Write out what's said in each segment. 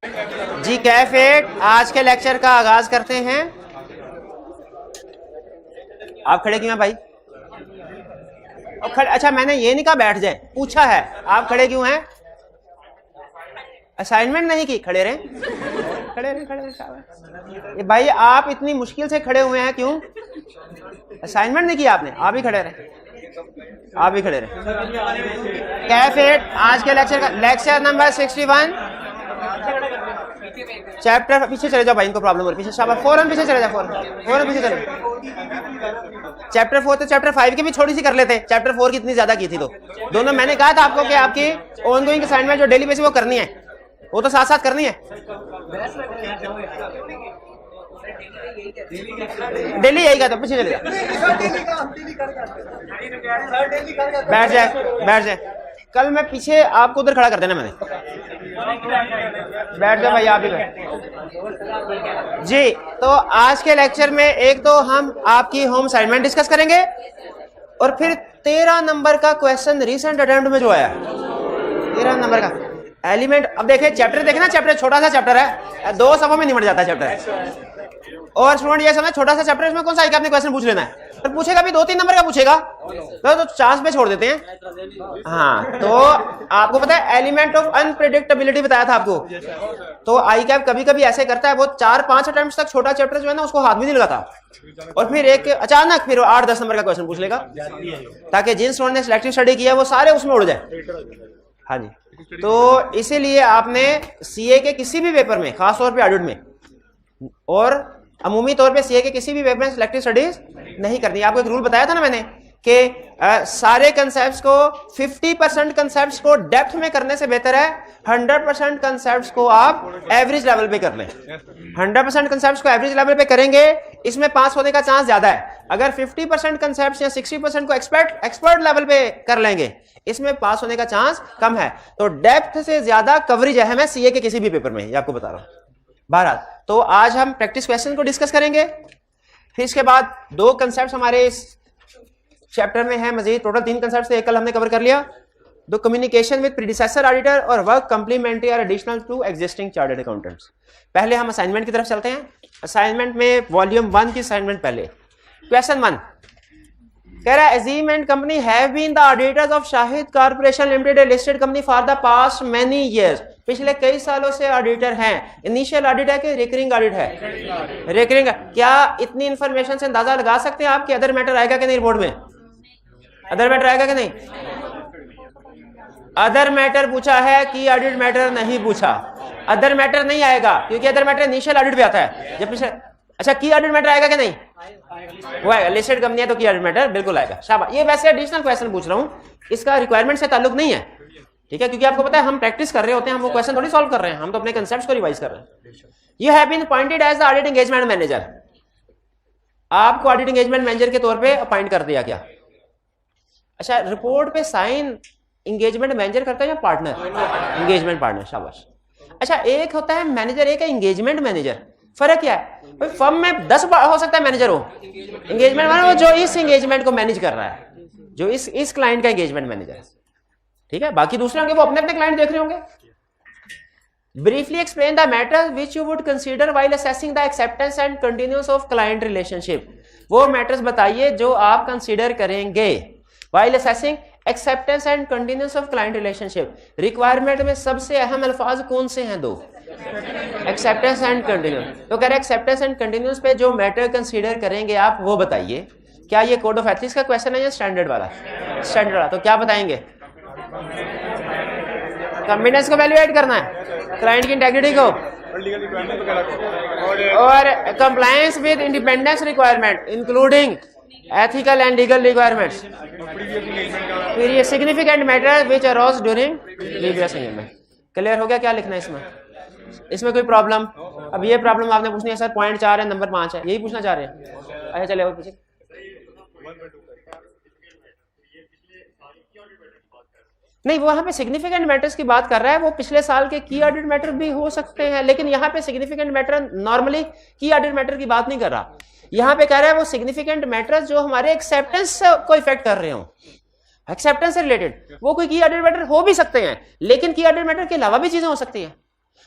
जी कैफेट, आज के लेक्चर का आगाज करते हैं। आप खड़े क्यों हैं भाई? अच्छा, मैंने ये नहीं कहा बैठ जाए, पूछा है आप खड़े क्यों हैं? असाइनमेंट नहीं की? खड़े रहे, खड़े रहे, खड़े रहे। ये भाई आप इतनी मुश्किल से खड़े हुए हैं क्यों? असाइनमेंट नहीं किया आपने? आप भी खड़े रहे, आप भी खड़े रहे। कैफेट, आज के लेक्चर का लेक्चर नंबर 61, चैप्टर पीछे चले जाओ भाई, इनको प्रॉब्लम हो रही है पीछे। शाबाश, फौरन पीछे चले जाओ, फौरन पीछे चले। चैप्टर 4 तो चैप्टर 5 की भी छोटी सी कर लेते। चैप्टर 4 की इतनी ज्यादा की थी तो दोनों मैंने कहा था आपको कि आपकी ऑनगोइंग असाइनमेंट जो डेली बेसिस वो करनी है, वो तो साथ साथ करनी है। डेली यही का तो पीछे चले जाओ, बैठ जाए, बैठ जाए। कल मैं पीछे आपको उधर खड़ा कर देना मैंने। बैठ जाओ भाई, आप भी बैठ जी। तो आज के लेक्चर में एक तो हम आपकी होम असाइनमेंट डिस्कस करेंगे और फिर 13 नंबर का क्वेश्चन रीसेंट अटेम्प्ट में जो आया 13 नंबर का एलिमेंट। अब देखिए चैप्टर, देखे ना, चैप्टर छोटा सा चैप्टर है, 2 सफों में निमट जाता है चैप्टर। और स्टूडेंट ये समझ, छोटा सा चैप्टर, इसमें कौन सा आपने क्वेश्चन पूछ लेना है, तो पूछेगा भी 2-3 नंबर का पूछेगा, तो चांस पे छोड़ देते हैं। हाँ, तो आपको पता है एलिमेंट ऑफ अनप्रेडिक्टेबिलिटी बताया था आपको। तो आई कैप कभी कभी ऐसे करता है, वो 4-5 अटेम्प्ट तक छोटा चैप्टर जो है ना उसको हाथ भी नहीं लगाता, और फिर एक अचानक फिर 8-10 नंबर का क्वेश्चन पूछ लेगा, ताकि जिन स्टूडेंट ने सिलेक्टिव स्टडी किया वो सारे उसमें उड़ जाए। हाँ जी, तो इसीलिए आपने सीए के किसी भी पेपर में, खासतौर पे ऑडिट में और अमूमी तौर पे सीए के किसी भी पेपर में सिलेक्टिव स्टडीज नहीं करनी। आपको एक रूल बताया था ना मैंने कि सारे कंसेप्ट्स को 50% कंसेप्ट्स को डेप्थ में करने से बेहतर है 100% कंसेप्ट्स को आप एवरेज लेवल पे कर लें। 100% कंसेप्ट्स को एवरेज लेवल पे करेंगे, इसमें पास होने का चांस ज्यादा है। अगर 50% कंसेप्ट्स या 60% को एक्सपर्ट लेवल पे कर लेंगे, इसमें पास होने का चांस कम है। तो डेप्थ से ज्यादा कवरेज है हमें सीए के किसी भी पेपर में, ये आपको बता रहा हूं। बहरहाल, तो आज हम प्रैक्टिस क्वेश्चन को डिस्कस करेंगे, फिर इसके बाद 2 कंसेप्ट हमारे इस चैप्टर में है मजीद। टोटल 3 कंसेप्ट थे, एक कल हमने कवर कर लिया। The communication with predecessor auditor और वर्क कंप्लीमेंट्री और additional to existing chartered accountants. पहले हम असाइनमेंट की तरफ चलते हैं। असाइनमेंट में वॉल्यूम 1 की असाइनमेंट पहले। क्वेश्चन 1 कह रहा है, Azeem and company have been the auditors of Shahid corporation limited, a listed company for the past many years. पिछले कई सालों से ऑडिटर हैं। इनिशियल ऑडिट है कि रिकरिंग ऑडिट है? रिकरिंग। क्या इतनी इंफॉर्मेशन से अंदाजा लगा सकते हैं आप कि अदर मैटर आएगा कि नहीं रिपोर्ट में? अदर मैटर आएगा कि नहीं? अदर मैटर पूछा है कि ऑडिट मैटर नहीं पूछा। अदर मैटर नहीं आएगा क्योंकि अदर मैटर इनिशियल ऑडिट पे आता है। जब पिछले, अच्छा, की ऑडिट मैटर आएगा कि नहीं? वो आएगा। लिस्टेड कंपनी है तो की ऑडिट मैटर बिल्कुल आएगा। शाबाश। ये वैसे एडिशनल क्वेश्चन पूछ रहा हूं, इसका रिक्वायरमेंट से ताल्लुक नहीं है, ठीक है? क्योंकि आपको पता है हम प्रैक्टिस कर रहे होते हैं, हम वो क्वेश्चन थोड़ी सॉल्व कर रहे हैं, हम तो अपने कंसेप्ट्स को रिवाइज कर रहे हैं। You have been appointed as the audit engagement manager. आपको ऑडिट एंगेजमेंट मैनेजर के तौर पे अपॉइंट कर दिया गया। अच्छा, रिपोर्ट पे साइन एंगेजमेंट मैनेजर करता है या पार्टनर? Engagement partner. शाबाश। अच्छा, एक होता है मैनेजर, एक है एंगेजमेंट मैनेजर। फर्क क्या है? फर्म में 10 हो सकता है मैनेजर हो, एंगेजमेंट मैनेजर जो इस एंगेजमेंट को मैनेज कर रहा है, जो इस क्लाइंट का एंगेजमेंट मैनेजर है, ठीक है? बाकी दूसरे होंगे वो अपने अपने क्लाइंट देख रहे होंगे। Briefly explain the matters which you would consider while assessing the acceptance and continuance of client relationship. वो मैटर्स बताइए जो आप कंसीडर करेंगे while assessing acceptance and continuance of client relationship. Requirement में सबसे अहम अल्फाज कौन से हैं? 2, एक्सेप्टेंस एंड कंटिन्यूअंस। तो कह रहे हैं एक्सेप्टेंस एंड कंटिन्यूअंस पे जो मैटर कंसीडर करेंगे आप वो बताइए। क्या ये कोड ऑफ एथिक्स का क्वेश्चन है या स्टैंडर्ड वाला? स्टैंडर्ड वाला। तो क्या बताएंगे? कन्वीनियंस को वैल्यूएट करना है, क्लाइंट की इंटेग्रिटी को, और compliance with independence requirement including ethical and legal requirements. फिर ये significant matter which arose during previous engagement. Clear हो गया क्या लिखना है इसमें? इसमें कोई प्रॉब्लम? अब ये प्रॉब्लम आपने पूछनी है, सर पॉइंट 4 है, नंबर 5 है, यही पूछना चाह रहे हैं? अच्छा चले और पूछिए। नहीं, वो यहाँ पे सिग्निफिकेंट मैटर्स की बात कर रहा है, वो पिछले साल के की ऑडिट मैटर भी हो सकते हैं, लेकिन यहाँ पे सिग्निफिकेंट मैटर नॉर्मली की ऑडिट मैटर की बात नहीं कर रहा। यहाँ पे कह रहा है वो सिग्निफिकेंट मैटर्स जो हमारे एक्सेप्टेंस को इफेक्ट कर रहे हो, एक्सेप्टेंस से रिलेटेड। वो कोई की ऑडिट मैटर हो भी सकते हैं, लेकिन की ऑडिट मैटर के अलावा भी चीजें हो सकती हैं।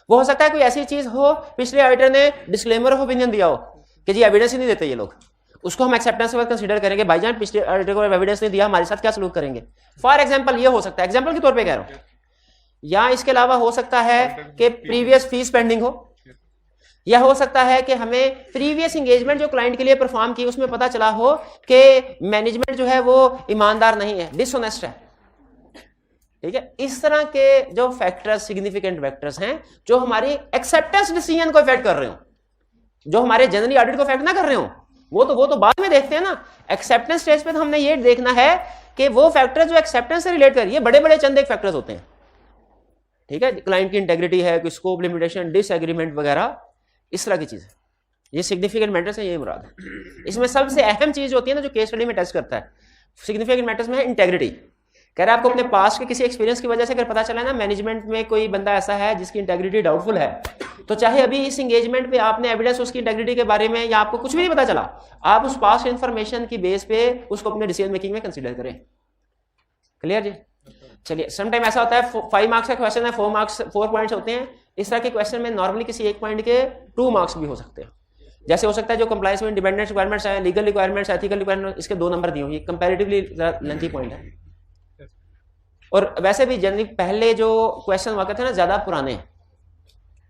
वो हो सकता है कोई ऐसी चीज हो पिछले ऑडिटर ने डिस्क्लेमर ऑफ ओपिनियन दिया हो कि जी एविडेंस ही नहीं देते ये लोग, उसको हम एक्सेप्टेंस के बाद कंसीडर करेंगे, भाईजान पिछले ऑडिटर को एविडेंस नहीं दिया, हमारे साथ क्या सलूक करेंगे। फॉर एग्जांपल ये हो सकता है, एग्जांपल के तौर पे कह रहा हूं, या इसके अलावा हो सकता है कि प्रीवियस फीस पेंडिंग हो, या हो सकता है कि हमें प्रीवियस एंगेजमेंट जो क्लाइंट के लिए परफॉर्म की उसमें पता चला हो कि मैनेजमेंट जो है वो ईमानदार नहीं है, डिसऑनेस्ट है। ठीक है, इस तरह के जो फैक्टर्स सिग्निफिकेंट फैक्टर्स हैं जो हमारी एक्सेप्टेंस डिसीजन को इफेक्ट कर रहे हो, जो हमारे जनरली ऑडिट को इफेक्ट ना कर रहे हो, वो तो बाद में देखते हैं ना। एक्सेप्टेंस स्टेज पे तो हमने ये देखना है कि वो फैक्टर जो एक्सेप्टेंस से रिलेट कर, ये बड़े बड़े चंद एक फैक्टर्स होते हैं। ठीक है, क्लाइंट की इंटेग्रिटी है, कोई स्कोप लिमिटेशन, डिसएग्रीमेंट वगैरह, इस तरह की चीज है। ये सिग्निफिकेंट मैटर्स है, ये मुराद है। इसमें सबसे अहम चीज होती है ना जो केस स्टडी में टेस्ट करता है सिग्निफिकेंट मैटर्स में है इंटेग्रिटी। कह रहा है आपको अपने पास के किसी एक्सपीरियंस की वजह से अगर पता चला ना मैनेजमेंट में कोई बंदा ऐसा है जिसकी इंटेग्रिटी डाउटफुल है, तो चाहे अभी इस एंगेजमेंट पे आपने एविडेंस उसकी इंटेग्रिटी के बारे में या आपको कुछ भी नहीं पता चला, आप उस पास्ट इंफॉर्मेशन की बेस पे उसको अपने डिसीजन मेकिंग में कंसीडर करें। क्लियर जी? चलिए, समटाइम ऐसा होता है 5 मार्क्स का क्वेश्चन है, 4 पॉइंट्स होते हैं। इस तरह के क्वेश्चन में नॉर्मली किसी एक पॉइंट के 2 मार्क्स भी हो सकते हैं। जैसे हो सकता है जो कंप्लायंस में इंडिपेंडेंस रिक्वायरमेंट्स है, लीगल रिक्वायरमेंट्स, एथिकल रिक्वायरमेंट्स, इसके 2 नंबर दिए होंगे, कंपैरेटिवली लेंथी पॉइंट है। और वैसे भी जनरली पहले जो क्वेश्चन हुआ करते थे ना ज्यादा पुराने,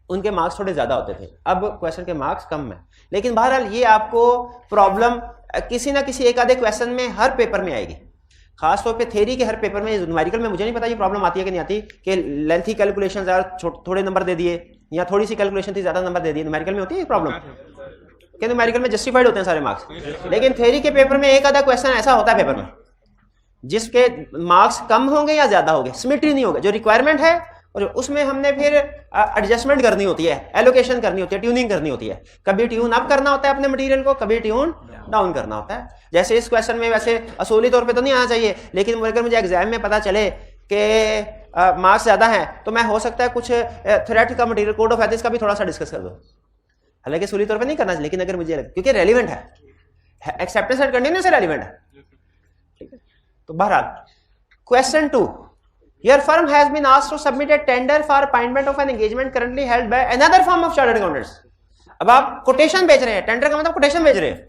उनके मार्क्स थोड़े ज्यादा होते थे, अब क्वेश्चन के मार्क्स कम है। लेकिन बहरहाल ये आपको प्रॉब्लम किसी ना किसी एक आधे क्वेश्चन में हर पेपर में आएगी, खासतौर पे थ्योरी के हर पेपर में। न्यूमेरिकल में मुझे नहीं पता ये प्रॉब्लम आती है कि नहीं आती कि लेंथी कैलकुलेशन थोड़े नंबर दे दिए या थोड़ी सी कैलकुलेशन थी ज्यादा नंबर दे दिए। न्यूमेरिकल में होती है प्रॉब्लम कि न्यूमेरिकल में जस्टिफाइड होते हैं सारे मार्क्स, लेकिन थ्योरी के पेपर में एक आधा क्वेश्चन ऐसा होता है पेपर में जिसके मार्क्स कम होंगे या ज्यादा होंगे, सिमेट्री नहीं होगा। जो रिक्वायरमेंट है और उसमें हमने फिर एडजस्टमेंट करनी होती है, एलोकेशन करनी होती है, ट्यूनिंग करनी होती है। कभी ट्यून अप करना होता है अपने मटेरियल को, कभी ट्यून डाउन करना होता है। जैसे इस क्वेश्चन में वैसे असूली तौर पे तो नहीं आना चाहिए, लेकिन अगर मुझे एग्जाम में पता चले कि मार्क्स ज्यादा हैं तो मैं हो सकता है कुछ थ्रेट का मटेरियल, कोड ऑफ एथिक्स का भी थोड़ा सा डिस्कस कर दूं। हालांकि असूली तौर पे नहीं करना चाहिए, लेकिन अगर मुझे क्योंकि रेलिवेंट है, एक्सेप्टेंस एंड कंटिन्यूअस से रेलिवेंट है। ठीक है, तो बहरहाल question 2, your firm has been asked to submit a tender for appointment of an engagement currently held by another firm of chartered accountants। अब आप कोटेशन बेच रहे हैं, टेंडर का मतलब कोटेशन बेच रहे हैं।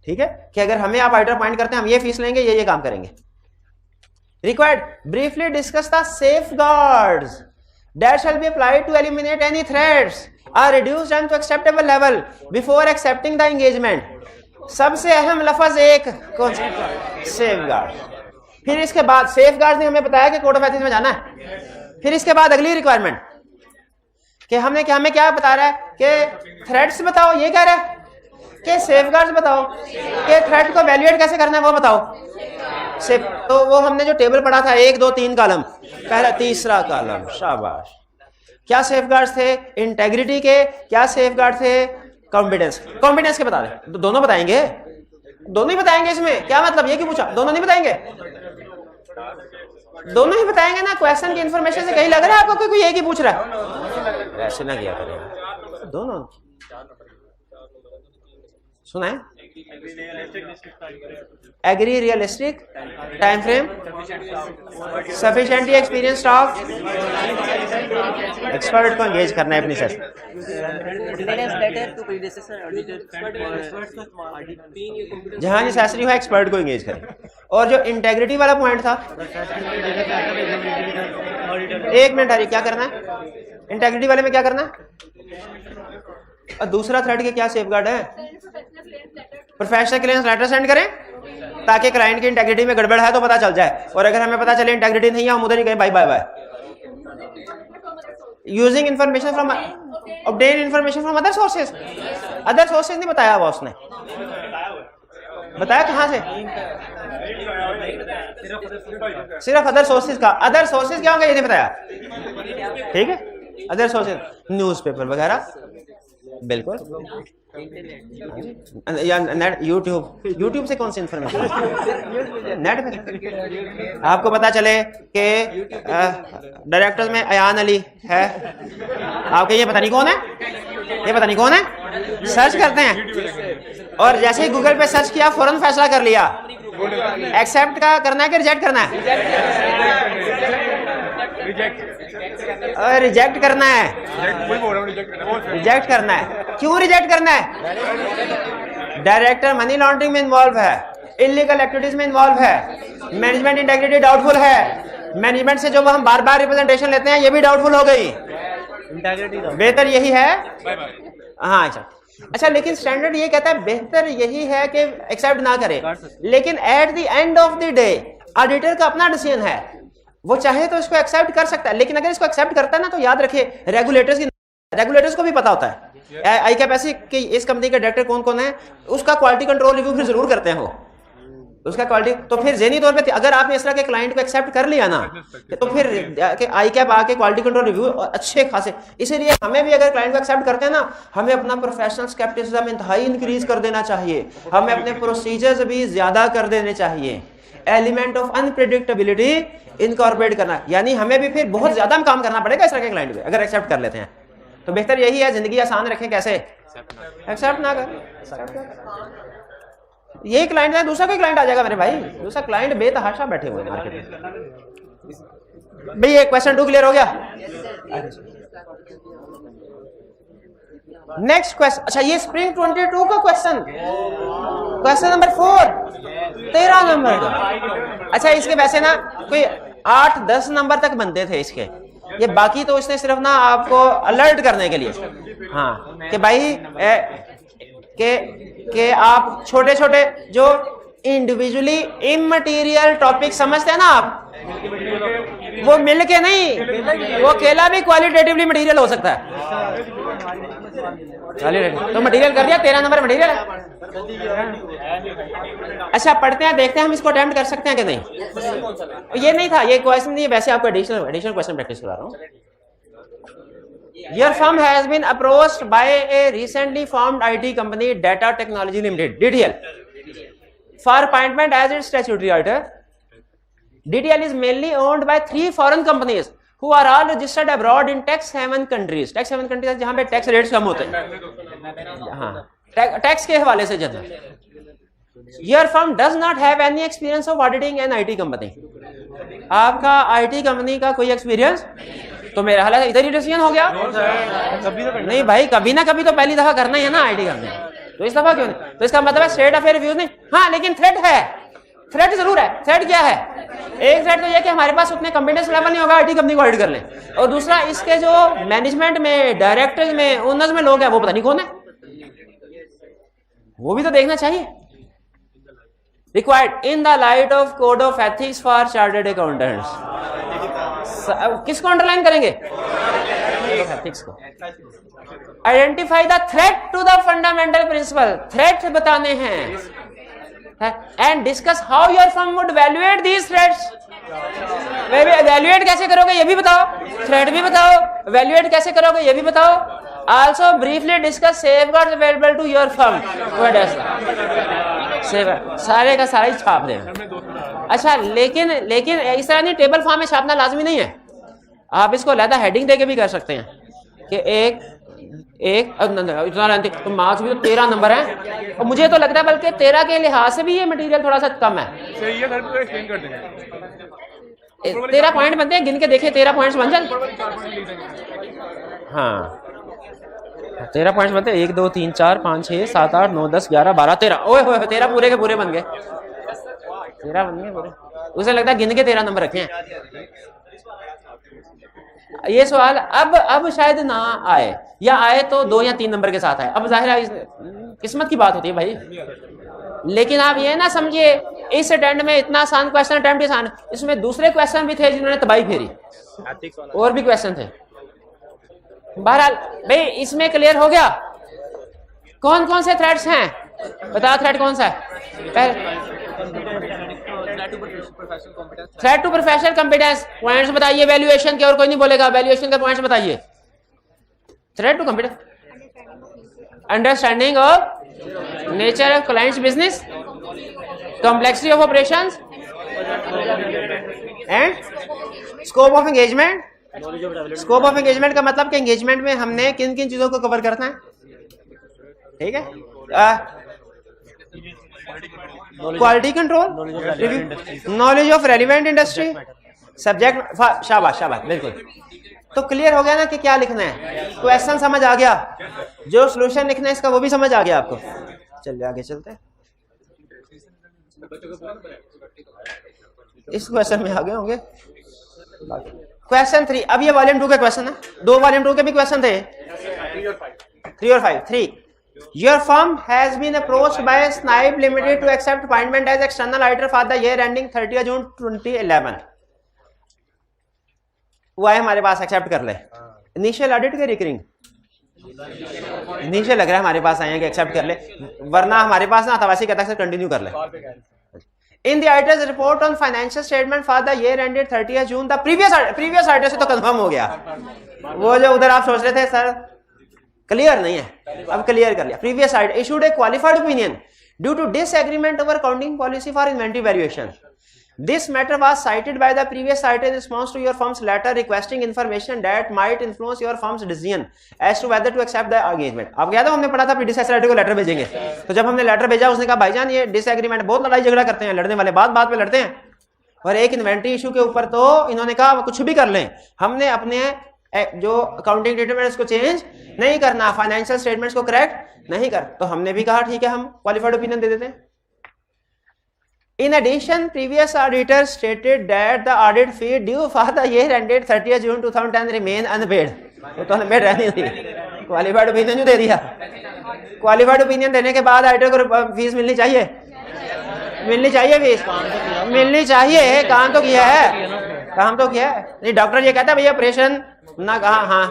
ठीक है, कि अगर हमें आप ऑडिटर अपॉइंट करते हैं, हम ये फीस लेंगे, ये काम करेंगे। Required briefly discuss the safeguards that shall be applied to eliminate any threats or reduce them to acceptable level before accepting the engagement। सबसे अहम लफ्ज एक कौन सा? सेफगार्ड। फिर इसके बाद सेफगार्ड ने हमें बताया कि कोड ऑफ एथिक्स में जाना है। फिर इसके बाद अगली रिक्वायरमेंट कि हमें क्या बता रहा है कि थ्रेट्स बताओ, ये कह रहा है कि सेफगार्ड्स बताओ, कि थ्रेट को वैल्यूएट कैसे करना है वो बताओ। तो वो हमने जो टेबल पढ़ा था 1 2 3 कॉलम, पहला तीसरा कॉलम, शाबाश। क्या सेफगार्ड्स थे? इंटेग्रिटी के। क्या सेफगार्ड थे? कॉम्पिटेंस। कॉम्पिटेंस के बता दें, तो दोनों बताएंगे, दोनों ही बताएंगे। इसमें क्या मतलब, ये क्यों पूछा? दोनों नहीं बताएंगे, दोनों ही बताएंगे ना। क्वेश्चन की इंफॉर्मेशन से कहीं लग रहा है आपको कोई एक ही पूछ रहा है? ऐसे ना किया करें, दोनों सुना है। Agree realistic time frame, sufficiently experience staff, expert को एंगेज करना है अपनी सेशन। जहां नेसेसरी हो एक्सपर्ट को एंगेज करें। और जो इंटेग्रिटी वाला पॉइंट था, 1 मिनट हरी, क्या करना है इंटेग्रिटी वाले में? क्या करना है? और दूसरा थ्रेड के क्या सेफगार्ड है? प्रोफेशनल क्लियरेंस लेटर सेंड करें ताकि क्लाइंट की इंटेग्रिटी में गड़बड़ है तो पता चल जाए, और अगर हमें पता चले इंटेग्रिटी नहीं है, हम उधर ही कहें bye bye bye. Using information from, obtain information from other sources. Other sources नहीं बताया हुआ उसने, बताया कहां से? सिर्फ अदर सोर्सेज का। अदर सोर्सेज क्या होंगे ये नहीं बताया। ठीक है, अदर सोर्सेज न्यूज़पेपर वगैरह, बिल्कुल। या नेट, यूट्यूब से कौन सी इंफॉर्मेशन? नेट पे आपको पता चले कि डायरेक्टर में अयान अली है, आपके ये पता नहीं कौन है, ये पता नहीं कौन है, सर्च करते हैं और जैसे ही गूगल पे सर्च किया फौरन फैसला कर लिया, एक्सेप्ट का करना है कि रिजेक्ट करना है। रिजेक्ट करना है, रिजेक्ट करना है। क्यों रिजेक्ट करना है? डायरेक्टर मनी लॉन्ड्रिंग में इन्वॉल्व है, इलीगल एक्टिविटीज में इन्वॉल्व है, मैनेजमेंट इंटेग्रिटी डाउटफुल है, मैनेजमेंट से जो हम बार बार रिप्रेजेंटेशन लेते हैं ये भी डाउटफुल हो गई। बेहतर यही है। हाँ अच्छा, लेकिन स्टैंडर्ड ये कहता है बेहतर यही है कि एक्सेप्ट ना करे, लेकिन at the end of the day auditor का अपना डिसीजन है, वो चाहे तो इसको एक्सेप्ट कर सकता है, लेकिन अगर इसको एक्सेप्ट करता है ना तो याद रखिए रेगुलेटर्स को भी पता होता है आई कैप ऐसी कि इस कंपनी के डायरेक्टर कौन कौन है, उसका क्वालिटी कंट्रोल रिव्यू फिर जरूर करते हैं वो, उसका क्वालिटी। तो फिर ज़हनी तौर पे अगर आपने इस तरह के क्लाइंट को एक्सेप्ट कर लिया ना तो फिर आई कैप आके क्वालिटी कंट्रोल रिव्यू अच्छे खासे। इसीलिए हमें भी अगर क्लाइंट को एक्सेप्ट करते हैं ना, हमें अपना प्रोफेशनल स्केप्टिसिज्म इंतहाई इंक्रीज कर देना चाहिए, हमें अपने प्रोसीजर्स भी ज्यादा कर देने चाहिए, एलिमेंट ऑफ अनप्रेडिक्टेबिलिटी इनकॉर्पोरेट करना, यानी हमें भी फिर बहुत ज्यादा काम करना पड़ेगा इस तरह के क्लाइंट पे अगर एक्सेप्ट कर लेते हैं। तो बेहतर यही है जिंदगी आसान रखें, कैसे एक्सेप्ट ना कर। ये क्लाइंट है, दूसरा कोई क्लाइंट आ जाएगा मेरे भाई, दूसरा क्लाइंट बेतहाशा बैठे हुए हैं मार्केट में। भाई ये क्वेश्चन 2 क्लियर हो गया? नेक्स्ट क्वेश्चन, अच्छा ये स्प्रिंग 22 का क्वेश्चन नंबर 4, 13 नंबर का। अच्छा इसके वैसे ना कोई 8-10 नंबर तक बनते थे इसके, ये बाकी तो इसने सिर्फ ना आपको अलर्ट करने के लिए, हाँ कि भाई के आप छोटे छोटे जो इंडिविजुअली इमटेरियल टॉपिक समझते हैं ना आप, वो मिलके नहीं, वो अकेला भी क्वालिटेटिवली मटेरियल हो सकता है। तो मटेरियल कर दिया, 13 नंबर मटेरियल है। अच्छा पढ़ते हैं, देखते हैं हम इसको अटेम्प्ट कर सकते हैं कि नहीं। ये नहीं था, ये क्वेश्चन नहीं, वैसे आपको एडिशनल क्वेश्चन प्रैक्टिस करा रहा हूँ। Your firm has been approached by a recently formed IT company, Data Technology Limited (DTL), for appointment as its statutory auditor. DTL is mainly owned by 3 foreign companies who are all registered abroad in tax haven countries. Tax haven countries जहाँ पे tax rates कम होते हैं, हाँ tax के हवाले से ज्यादा। Your firm does not have any experience of auditing an IT company. आपका IT कंपनी का कोई एक्सपीरियंस, तो मेरा हाल इधर ही डिसीजन हो गया। नहीं भाई, कभी ना कभी तो पहली दफा करना ही है ना आईटी करने, तो इस दफा क्यों नहीं? तो इसका मतलब है स्टेट अफेयर रिव्यूज नहीं। हाँ लेकिन थ्रेट है, थ्रेट जरूर है। थ्रेट क्या है? एक थ्रेट तो यह कि हमारे पास उतने कॉम्पिटेंस लेवल नहीं होगा आईटी कंपनी को ऑडिट कर ले, और दूसरा इसके जो मैनेजमेंट में, डायरेक्टर्स में, ओनर्स में लोग हैं वो पता नहीं कौन है, वो भी तो देखना चाहिए। Required in the light of code of ethics for chartered accountants. किसको अंडरलाइन करेंगे? एथिक्स को। Identify the threat to the fundamental principle. Threat बताने हैं and discuss how your firm would evaluate these threats. evaluate कैसे करोगे ये भी बताओ, थ्रेट भी बताओ, evaluate कैसे करोगे ये भी बताओ। Also briefly discuss safeguards available to your firm. What else? सारे का सारा ही छाप देगा। अच्छा लेकिन इस तरह नहीं, टेबल फॉर्म में छापना लाजमी नहीं है, आप इसको अलग हेडिंग देके भी कर सकते हैं कि एक तो मार्क्स भी तो 13 नंबर है, और मुझे तो लगता है बल्कि 13 के लिहाज से भी ये मटेरियल थोड़ा सा कम है। 13 पॉइंट बनते हैं, गिन के देखे 13 पॉइंट्स बन जाए। हाँ 13 पॉइंट्स बनते हैं, 1 2 3 4 5 6 7 8 9 10 11 12 13। ओए होए 13 पूरे के पूरे बन गए, 13 बन गए पूरे। उसे लगता है गिन के 13 नंबर रखे हैं। ये सवाल अब शायद ना आए, या आए तो 2 या 3 नंबर के साथ आए। अब जाहिर है किस्मत की बात होती है भाई, लेकिन आप ये ना समझिए इस अटेम्प्ट में इतना आसान क्वेश्चन, अटेम्प्ट आसान, इसमें दूसरे क्वेश्चन भी थे जिन्होंने तबाही फेरी, और भी क्वेश्चन थे। बहरहाल भाई इसमें क्लियर हो गया कौन कौन से थ्रेड्स हैं। बता थ्रेड कौन सा है? Thread two professional competence. Points बताइए वैल्यूएशन के, और कोई नहीं बोलेगा, वैल्यूएशन के पॉइंट्स बताइए। Thread two competence, understanding of nature of client's business, complexity of operations and scope of engagement. Scope of engagement का मतलब कि एंगेजमेंट में हमने किन किन चीजों को कवर करना है, ठीक है? Quality control, knowledge of relevant industry, subject, शाबाश शाबाश, बिल्कुल। तो क्लियर हो गया ना कि क्या लिखना है, क्वेश्चन समझ आ गया, जो सॉल्यूशन लिखना है इसका वो भी समझ आ गया आपको। चलिए आगे चलते हैं, इस क्वेश्चन में आगे होंगे। क्वेश्चन 3, अब ये वॉल्यूम 2 के क्वेश्चन है, 2 वॉल्यूम 2 के भी क्वेश्चन थे, 3 और 5। 3, your firm has been approached by Snipe Limited to accept appointment as external auditor for the year ending 30 June 2011। वो आए हमारे पास, एक्सेप्ट कर ले। इनिशियल ऑडिट के रिकरिंग इनिशियल लग रहा है हमारे पास आए हैं कि एक्सेप्ट कर ले, वरना हमारे पास ना था, वैसे कहता है कंटिन्यू कर ले। In the auditors report on financial statement for the year ended 30 June, the previous auditor से तो कंफर्म हो गया, वो जो उधर आप सोच रहे थे सर क्लियर नहीं है, अब क्लियर कर लिया। Previous auditor issued a qualified opinion due to disagreement over accounting policy for inventory valuation. This matter was cited by the previous auditor in response to your firm's letter requesting information that might influence your firm's decision as to whether to accept the engagement। अब याद है हमने पढ़ा था predecessor auditor को letter भेजेंगे, तो जब हमने लेटर भेजा उसने कहा भाईजान ये डिसएग्रीमेंट, बहुत लड़ाई झगड़ा करते हैं, लड़ने वाले बात बात पे लड़ते हैं, और एक इन्वेंटरी इशू के ऊपर तो इन्होंने कहा कुछ भी कर लें, हमने अपने जो अकाउंटिंग स्टेटमेंट्स को चेंज नहीं करना, फाइनेंशियल स्टेटमेंट्स को करेक्ट नहीं कर, तो हमने भी कहा ठीक है हम क्वालिफाइड ओपिनियन दे देते हैं। In addition, previous auditor stated that the audit fee due for the year ended 30 June 2010 remain unpaid। तो अनपेड रहनी थी, क्वालिफाइड ओपिनियन दे दिया। क्वालिफाइड ओपिनियन देने के बाद ऑडिटर को फीस मिलनी चाहिए, मिलनी चाहिए, फीस मिलनी चाहिए, काम तो किया है, काम तो किया है। नहीं डॉक्टर ये कहता है भैया ऑपरेशन ना, कहा हाँ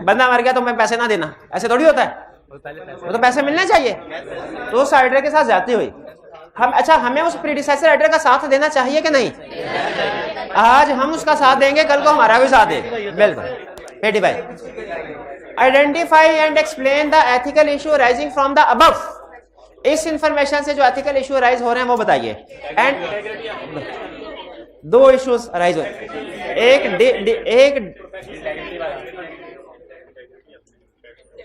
बंदा मर गया तो मैं पैसे ना देना, ऐसे थोड़ी होता है, वो तो पैसे मिलने चाहिए। तो उस ऑडिटर के साथ जाती हुई हम, अच्छा हमें उस प्रीडिसेसर ऑडिटर का साथ देना चाहिए कि नहीं? आज हम उसका साथ देंगे, कल को हमारा भी साथ देंगे, बिल्कुल। 85, identify and explain the ethical issue arising from the above. इस इंफॉर्मेशन से जो एथिकल इशू अराइज हो रहे हैं वो बताइए। एंड 2 इश्यूज अराइज हो, एक